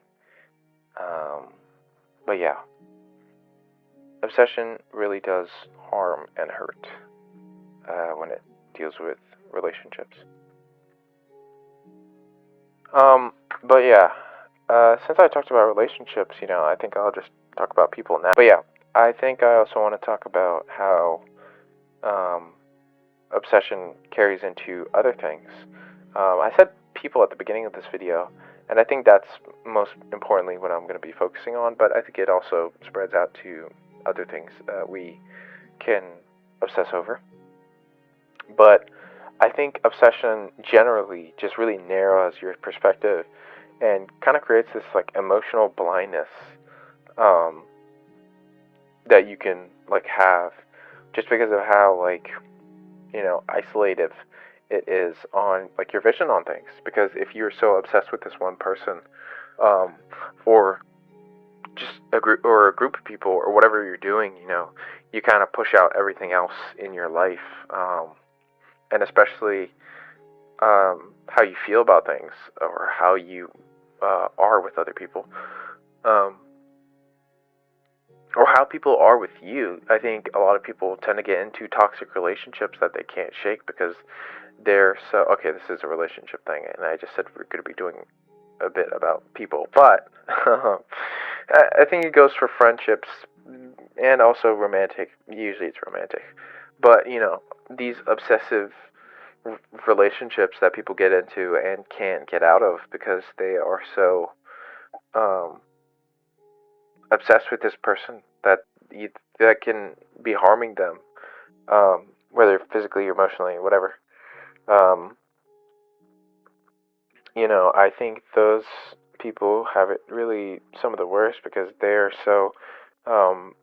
But yeah, obsession really does harm and hurt when it deals with relationships. But yeah, since I talked about relationships, I think I'll just talk about people now. But yeah, I think I also want to talk about how um, obsession carries into other things. I said people at the beginning of this video, and I think that's most importantly what I'm going to be focusing on, but I think it also spreads out to other things we can obsess over. But I think obsession generally just really narrows your perspective and kind of creates this like emotional blindness um, that you can like have just because of how like isolative it is on like your vision on things. Because if you're so obsessed with this one person, um, or just a group of people or whatever you're doing, you kind of push out everything else in your life, and especially how you feel about things or how you are with other people, um, or how people are with you. I think a lot of people tend to get into toxic relationships that they can't shake because they're so okay. This is a relationship thing, and I just said we're going to be doing a bit about people, but I think it goes for friendships and also romantic. Usually it's romantic, but these obsessive relationships that people get into and can't get out of because they are so um, obsessed with this person that can be harming them, whether physically, emotionally, whatever. Um, I think those people have it really some of the worst because they're so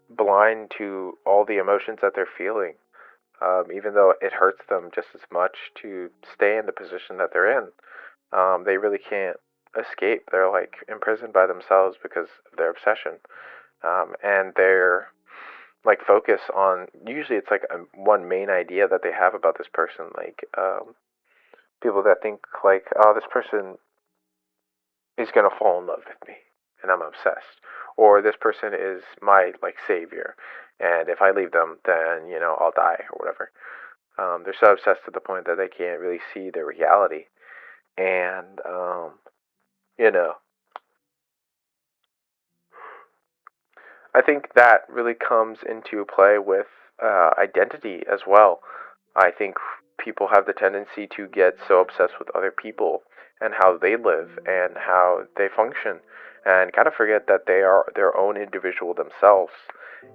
blind to all the emotions that they're feeling, even though it hurts them just as much to stay in the position that they're in. They really can't escape. They're like imprisoned by themselves because of their obsession, and they're like focus on. Usually, it's like one main idea that they have about this person. Like people that think like, oh, this person is gonna fall in love with me, and I'm obsessed. Or this person is my like savior, and if I leave them, then I'll die or whatever. They're so obsessed to the point that they can't really see their reality, and you know, I think that really comes into play with identity as well. I think people have the tendency to get so obsessed with other people and how they live and how they function and kind of forget that they are their own individual themselves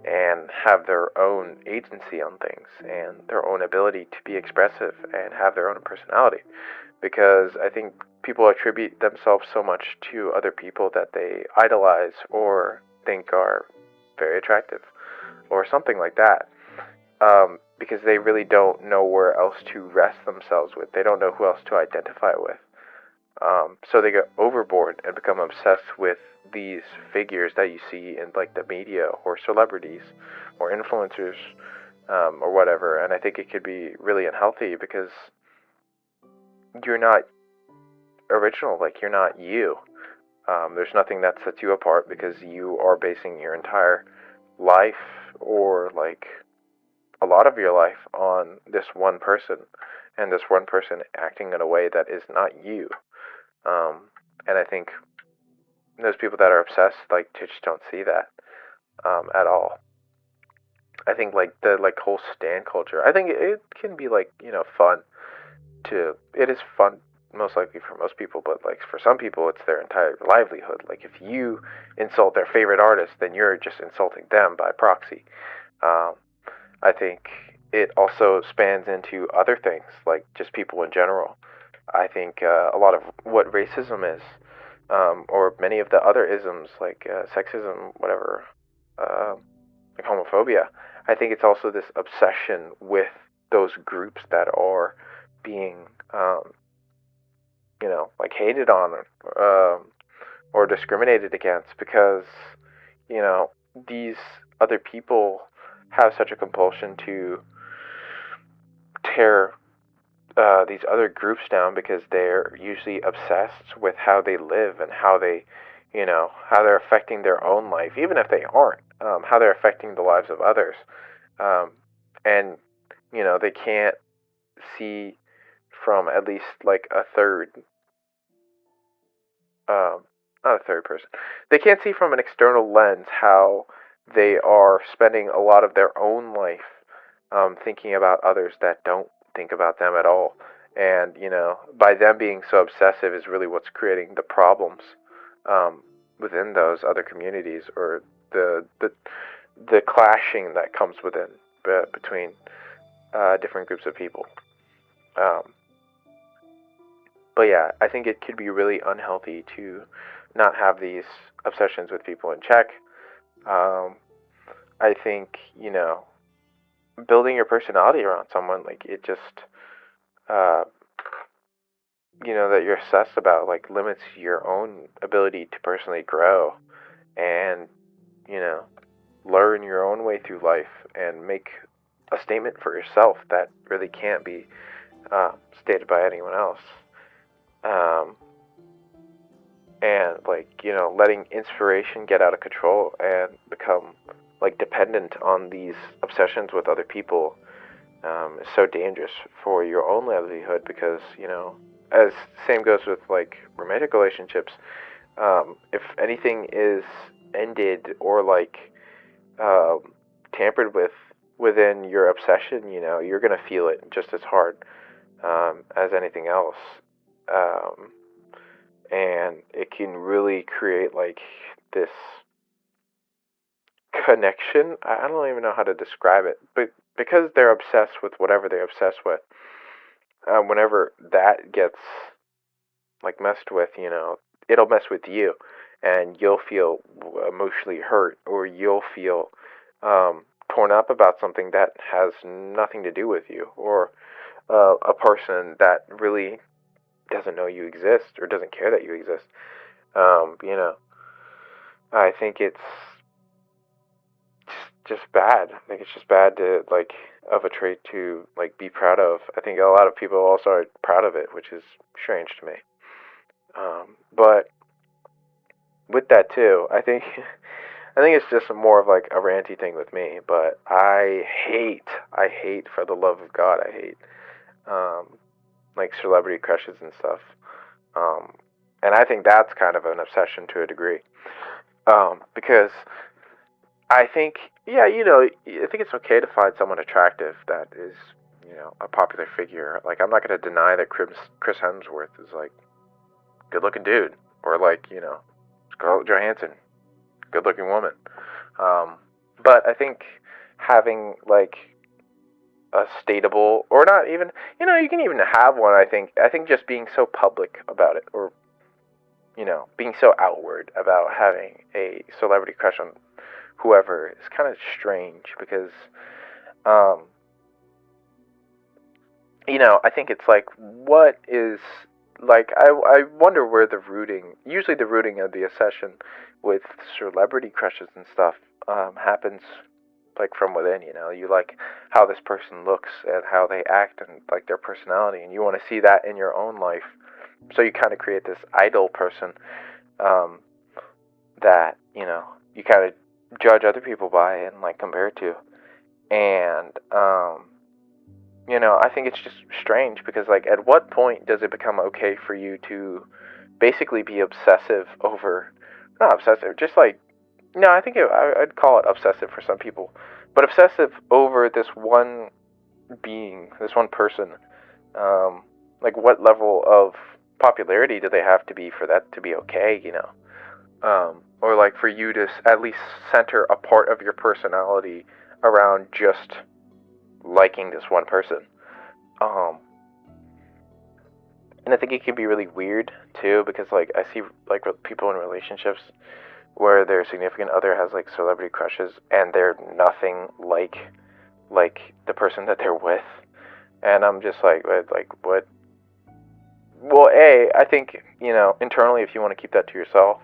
and have their own agency on things and their own ability to be expressive and have their own personality. Because I think people attribute themselves so much to other people that they idolize or think are very attractive or something like that, because they really don't know where else to rest themselves with. They don't know who else to identify with. So they get overboard and become obsessed with these figures that you see in like the media or celebrities or influencers, or whatever. And I think it could be really unhealthy because you're not original. Like you're not you. There's nothing that sets you apart because you are basing your entire life or like a lot of your life on this one person and this one person acting in a way that is not you. Um, and I think those people that are obsessed like just don't see that at all. I think like the like whole stan culture. I think it can be like fun to. It is fun most likely for most people, but like for some people it's their entire livelihood. Like if you insult their favorite artist, then you're just insulting them by proxy. Um, I think it also spans into other things, like just people in general. I think a lot of what racism is, or many of the other isms like sexism, whatever, uh, like homophobia, I think it's also this obsession with those groups that are being, um, like hated on or discriminated against because, you know, these other people have such a compulsion to tear these other groups down because they're usually obsessed with how they live and how they, how they're affecting their own life, even if they aren't. how they're affecting the lives of others. Um, and, they can't see from at least like a third, um, not a third person, they can't see from an external lens how they are spending a lot of their own life thinking about others that don't think about them at all. And, by them being so obsessive is really what's creating the problems um, within those other communities, or the clashing that comes within between different groups of people. Um, but yeah, I think it could be really unhealthy to not have these obsessions with people in check. Um, I think, building your personality around someone, like it just, uh, that you're obsessed about, like limits your own ability to personally grow and, you know, learn your own way through life and make a statement for yourself that really can't be stated by anyone else. Um, and like, letting inspiration get out of control and become like dependent on these obsessions with other people is so dangerous for your own livelihood, because as same goes with like romantic relationships. If anything is ended or like um, tampered with within your obsession, you're gonna feel it just as hard as anything else. Um, and it can really create like this connection. I don't even know how to describe it, but because they're obsessed with whatever they're obsessed with, whenever that gets like messed with, it'll mess with you, and you'll feel emotionally hurt, or you'll feel torn up about something that has nothing to do with you, or a person that really doesn't know you exist or doesn't care that you exist. I think it's just bad. I think it's just bad to like of a trait to like be proud of. I think a lot of people also are proud of it, which is strange to me. But with that too, I think I think it's just more of like a ranty thing with me. But I hate for the love of God, I hate um, like celebrity crushes and stuff. Um, and I think that's kind of an obsession to a degree. Because I think, yeah, I think it's okay to find someone attractive that is, a popular figure. Like, I'm not going to deny that Chris Hemsworth is, like, good looking dude. Or, like, Scarlett Johansson, good looking woman. Um, but I think having, like, a stateable, or not even, you can even have one, I think just being so public about it, or, being so outward about having a celebrity crush on whoever is kind of strange, because um I think it's like, what is, like, I wonder where usually the rooting of the obsession with celebrity crushes and stuff happens like from within. You like how this person looks and how they act and like their personality, and you want to see that in your own life, so you kind of create this idol person um that you kind of judge other people by and like compare to. And I think it's just strange, because like, at what point does it become okay for you to basically be obsessive over, not obsessive, just like, no, I think I'd call it obsessive for some people, but obsessive over this one being, this one person. Like, what level of popularity do they have to be for that to be okay? Or like for you to at least center a part of your personality around just liking this one person. Um, and I think it can be really weird too, because like I see like people in relationships where their significant other has like celebrity crushes, and they're nothing like the person that they're with, and I'm just like, what? Well, I think internally, if you want to keep that to yourself,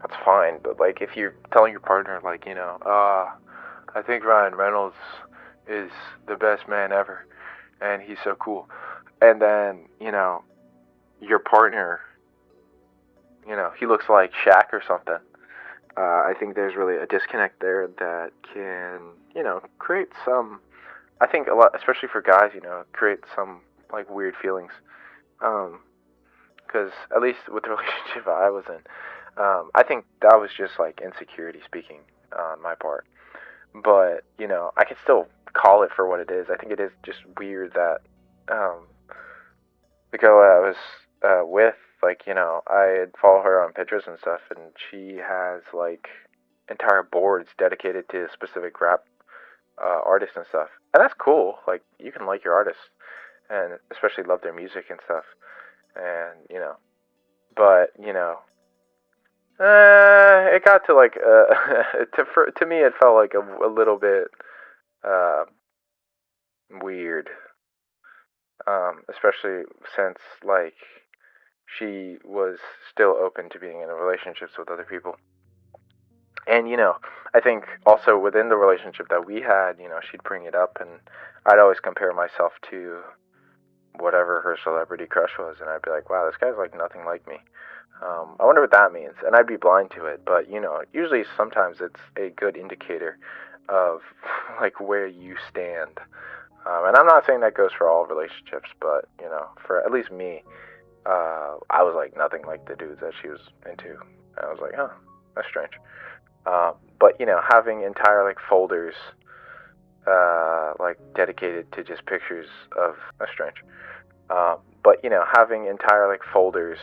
that's fine. But like, if you're telling your partner, like, I think Ryan Reynolds is the best man ever, and he's so cool, and then your partner, he looks like Shaq or something, I think there's really a disconnect there that can, create some. I think a lot, especially for guys, create some like weird feelings. Um, because at least with the relationship I was in, I think that was just like insecurity speaking on my part. But I can still call it for what it is. I think it is just weird that um, the girl I was with, like, I had follow her on Pinterest and stuff, and she has like entire boards dedicated to specific rap artists and stuff, and that's cool. Like, you can like your artists and especially love their music and stuff, and but it got to like to me it felt like a little bit uh, weird, especially since like she was still open to being in relationships with other people. And I think also within the relationship that we had, she'd bring it up, and I'd always compare myself to whatever her celebrity crush was, and I'd be like, wow, this guy's like nothing like me. I wonder what that means, and I'd be blind to it. But usually sometimes it's a good indicator of like where you stand. And I'm not saying that goes for all relationships, but for at least me, I was like nothing like the dudes that she was into. And I was like, huh, that's strange. But having entire like folders, like dedicated to just pictures of that's strange. But having entire like folders,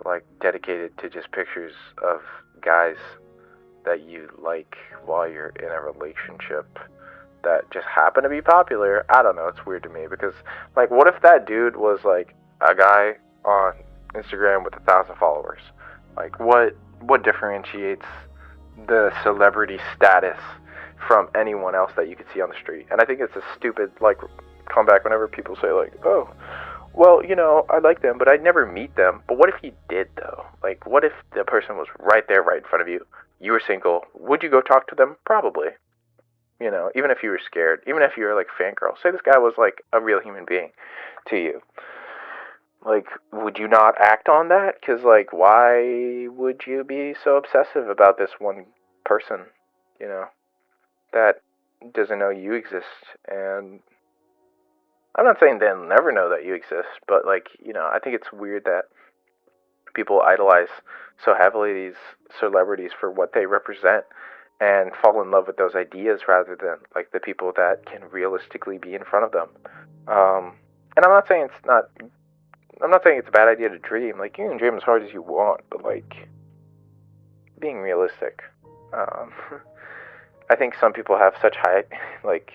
like dedicated to just pictures of guys that you like while you're in a relationship that just happen to be popular. I don't know. It's weird to me because, like, what if that dude was like a guy on Instagram with 1,000 followers? Like, what differentiates the celebrity status from anyone else that you could see on the street? And I think it's a stupid like comeback whenever people say like, oh, well, I like them, but I'd never meet them. But what if you did though? Like, what if the person was right there, right in front of you? You were single. Would you go talk to them? Probably. Even if you were scared, even if you were like fangirl, say this guy was like a real human being to you. Like, would you not act on that? Because, like, why would you be so obsessive about this one person, you know, that doesn't know you exist? And I'm not saying they'll never know that you exist, but, like, I think it's weird that people idolize so heavily these celebrities for what they represent and fall in love with those ideas rather than like the people that can realistically be in front of them. And I'm not saying it's a bad idea to dream. Like, you can dream as hard as you want, but like being realistic. Um, I think some people have such high like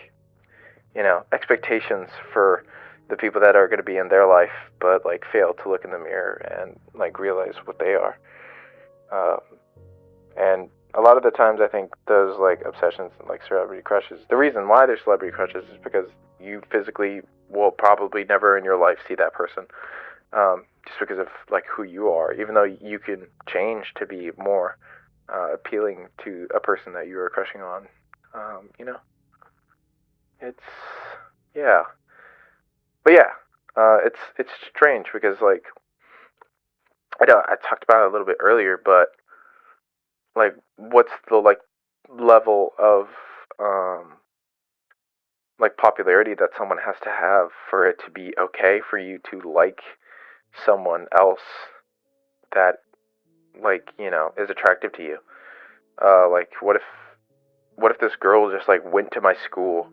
expectations for the people that are going to be in their life, but like fail to look in the mirror and like realize what they are. Um, and a lot of the times, I think those like obsessions and like celebrity crushes. The reason why they're celebrity crushes is because you physically will probably never in your life see that person, just because of like who you are. Even though you can change to be more appealing to a person that you are crushing on, it's yeah. But yeah, it's strange because like I talked about it a little bit earlier, but like what's the like level of um like popularity that someone has to have for it to be okay for you to like someone else that like is attractive to you? Like what if this girl just like went to my school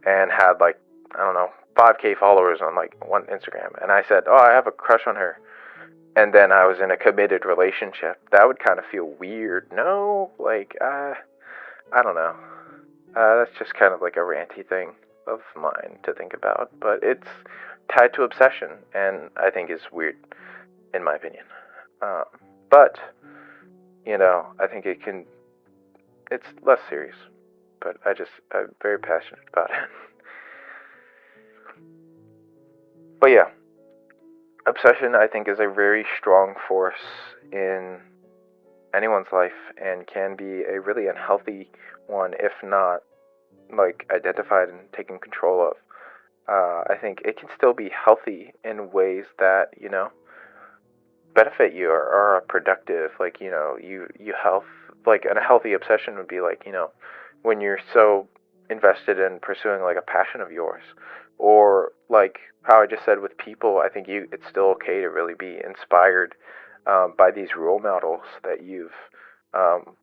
and had like, I don't know, 5K followers on like one Instagram, and I said, oh, I have a crush on her, and then I was in a committed relationship? That would kind of feel weird. No, like I don't know. That's just kind of like a ranty thing of mine to think about, but it's tied to obsession, and I think is weird, in my opinion. Um, but I think it's less serious. But I'm very passionate about it. But yeah, obsession I think is a very strong force in anyone's life and can be a really unhealthy one if not like identified and taken control of. I think it can still be healthy in ways that benefit you or are productive. Like, you health, like, and a healthy obsession would be like, when you're so invested in pursuing like a passion of yours, or like how I just said with people, I think it's still okay to really be inspired by these role models that you've um,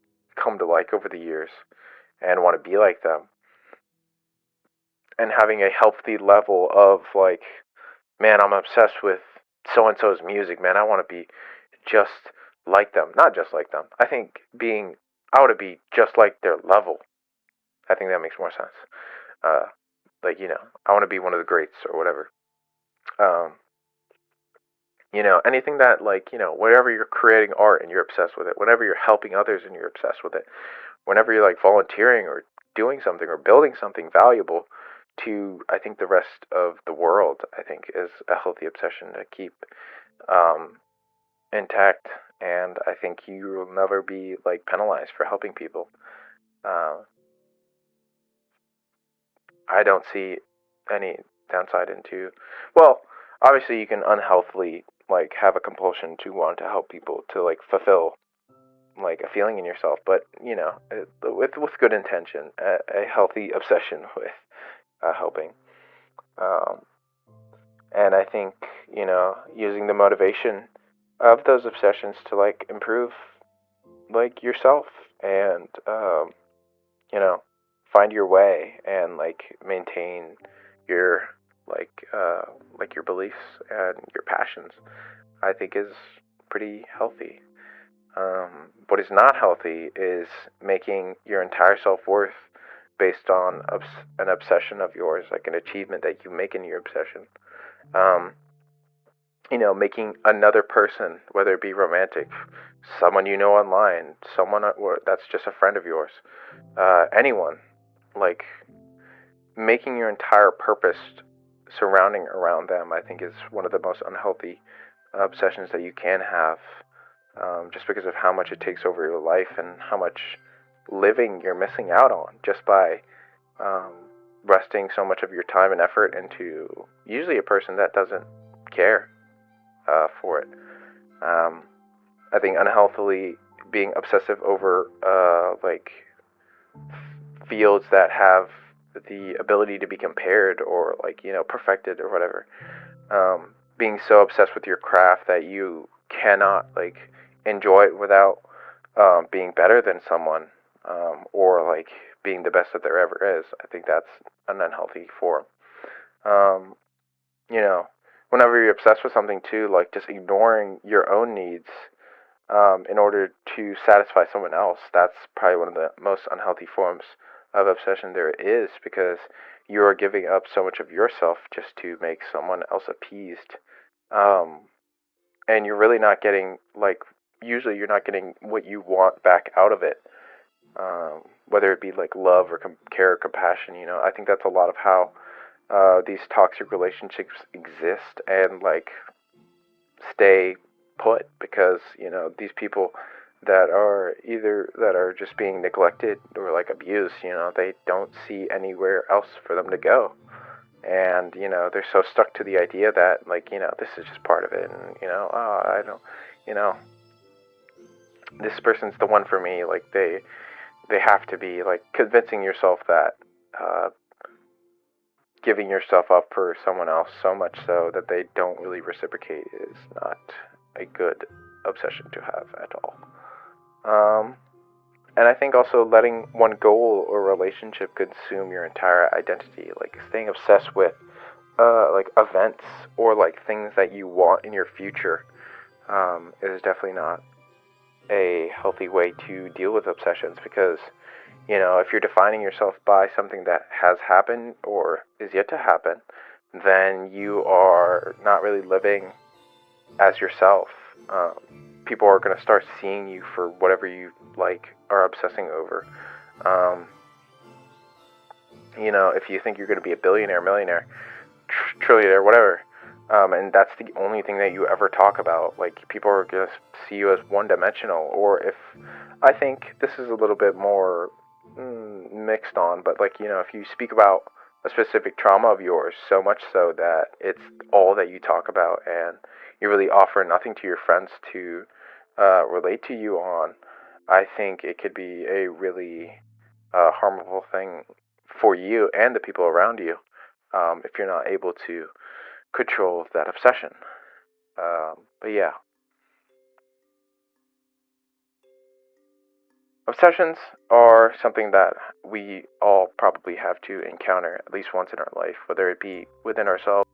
come to like over the years and want to be like them, and having a healthy level of like, man, I'm obsessed with so and so's music, man. I want to be just like them. Not just like them. I want to be just like their level. I think that makes more sense. Uh, like, I want to be one of the greats or whatever. Um, anything that, like, whenever you're creating art and you're obsessed with it, whenever you're helping others and you're obsessed with it, whenever you're like volunteering or doing something or building something valuable to, I think, the rest of the world, I think is a healthy obsession to keep um, intact. And I think you will never be like penalized for helping people. Uh, I don't see any downside into. Well, obviously you can unhealthily like have a compulsion to want to help people to like fulfill like a feeling in yourself, but with good intention, a healthy obsession with helping. Um, and I think using the motivation of those obsessions to like improve like yourself and you know find your way and like maintain your like like your beliefs and your passions, I think is pretty healthy. What is not healthy is making your entire self-worth based on an obsession of yours, like an achievement that you make in your obsession. um, making another person, whether it be romantic, someone you know online, someone that's just a friend of yours, anyone, like making your entire purpose surrounding around them, I think is one of the most unhealthy obsessions that you can have, just because of how much it takes over your life and how much living you're missing out on just by um, resting so much of your time and effort into usually a person that doesn't care for it. Um, I think unhealthily being obsessive over like fields that have the ability to be compared or like perfected or whatever. Being so obsessed with your craft that you cannot like enjoy it without being better than someone, or like being the best that there ever is. I think that's an unhealthy form. Um, you know, Whenever you're obsessed with something too, like just ignoring your own needs in order to satisfy someone else, that's probably one of the most unhealthy forms of obsession there is, because you are giving up so much of yourself just to make someone else appeased. Um, and you're really not getting, like, usually you're not getting what you want back out of it, whether it be like love or care or compassion. I think that's a lot of how these toxic relationships exist and like stay put, because these people that are just being neglected or like abused, they don't see anywhere else for them to go, and they're so stuck to the idea that like this is just part of it, and oh, I don't, you know this person's the one for me, like they have to be, like, convincing yourself that uh giving yourself up for someone else so much so that they don't really reciprocate is not a good obsession to have at all. Um, and I think also letting one goal or relationship consume your entire identity, like staying obsessed with like events or like things that you want in your future, is definitely not a healthy way to deal with obsessions, because if you're defining yourself by something that has happened or is yet to happen, then you are not really living as yourself. Um, People are going to start seeing you for whatever you like are obsessing over. Um, if you think you're going to be a billionaire, millionaire, trillionaire, whatever, and that's the only thing that you ever talk about, like, people are going to see you as one-dimensional. Or if, I think this is a little bit more mixed on, but like, if you speak about a specific trauma of yours so much so that it's all that you talk about, and you really offer nothing to your friends to relate to you on, I think it could be a really harmful thing for you and the people around you if you're not able to control that obsession. But yeah, obsessions are something that we all probably have to encounter at least once in our life, whether it be within ourselves.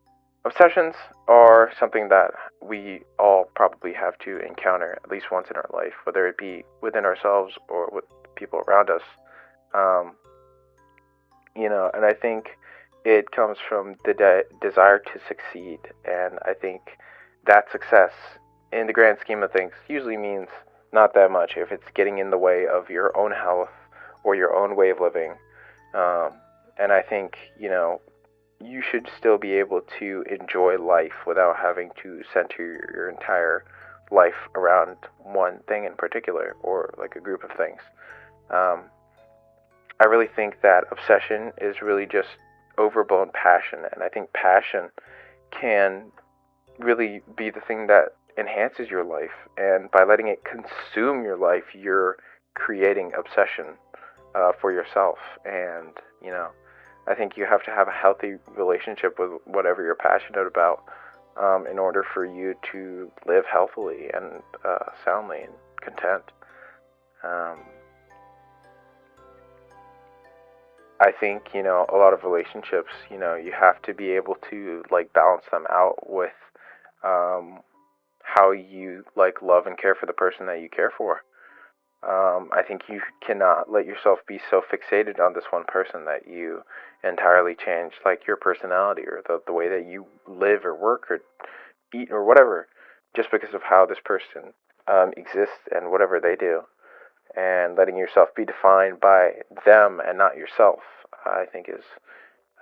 Obsessions are something that we all probably have to encounter at least once in our life, whether it be within ourselves or with people around us. Um, and I think it comes from the desire to succeed, and I think that success, in the grand scheme of things, usually means not that much if it's getting in the way of your own health or your own way of living. Um, and I think, you should still be able to enjoy life without having to center your entire life around one thing in particular or like a group of things. Um, I really think that obsession is really just overblown passion, and I think passion can really be the thing that enhances your life. And by letting it consume your life, you're creating obsession for yourself. And I think you have to have a healthy relationship with whatever you're passionate about in order for you to live healthily and soundly and content. Um, I think, a lot of relationships, you have to be able to like balance them out with um, how you like love and care for the person that you care for. I think you cannot let yourself be so fixated on this one person that you entirely change like your personality or the way that you live or work or eat or whatever, just because of how this person exists and whatever they do, and letting yourself be defined by them and not yourself, I think is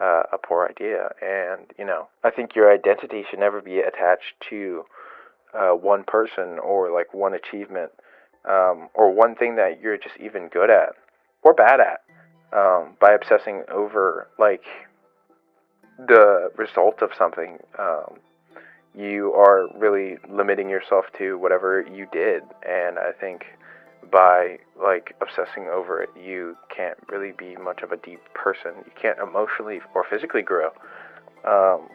a poor idea. And I think your identity should never be attached to one person or like one achievement or one thing that you're just even good at or bad at. By obsessing over like the result of something, you are really limiting yourself to whatever you did. And I think by like obsessing over it, you can't really be much of a deep person. You can't emotionally or physically grow. Um,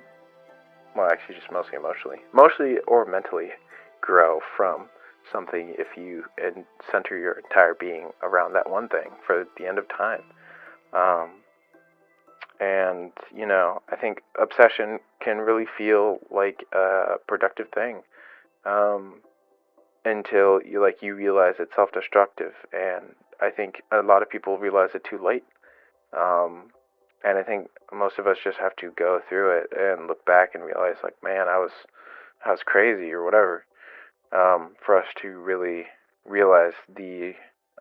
well, actually, just mostly or mentally grow from something if you center your entire being around that one thing for the end of time. Um, and I think obsession can really feel like a productive thing um, until you realize it's self-destructive. And I think a lot of people realize it too late. Um, and I think most of us just have to go through it and look back and realize, like, man, I was crazy or whatever. For us to really realize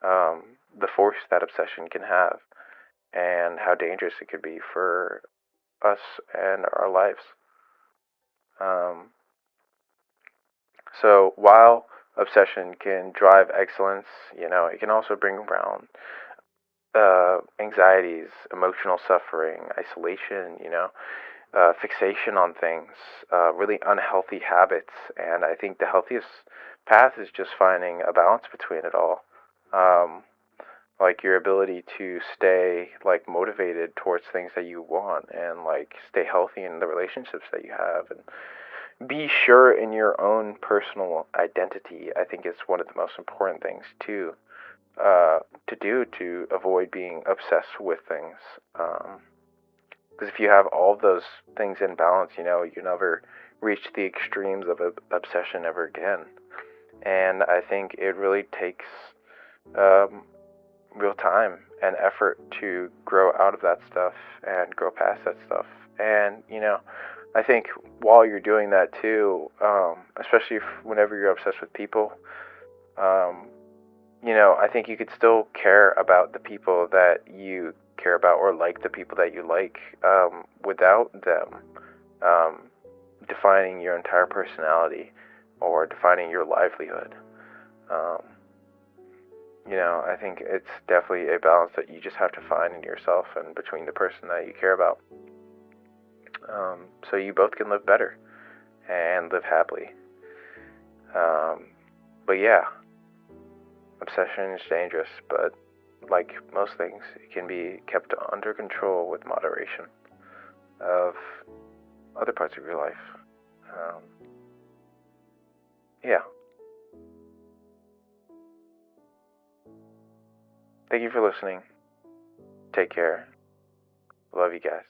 um, the force that obsession can have and how dangerous it could be for us and our lives. Um, so while obsession can drive excellence, it can also bring around anxieties, emotional suffering, isolation, fixation on things, really unhealthy habits. And I think the healthiest path is just finding a balance between it all. Um, like your ability to stay like motivated towards things that you want and like stay healthy in the relationships that you have and be sure in your own personal identity. I think is one of the most important things to do to avoid being obsessed with things. Because if you have all of those things in balance, you never reach the extremes of obsession ever again. And I think it really takes um, real time and effort to grow out of that stuff and grow past that stuff. And I think while you're doing that too, especially whenever you're obsessed with people, um, I think you could still care about the people that you care about or like the people that you like without them um, defining your entire personality or defining your livelihood. Um, I think it's definitely a balance that you just have to find in yourself and between the person that you care about. So you both can live better and live happily. Um, but yeah, obsession is dangerous, but like most things, it can be kept under control with moderation of other parts of your life. Um, yeah. Thank you for listening. Take care. Love you guys.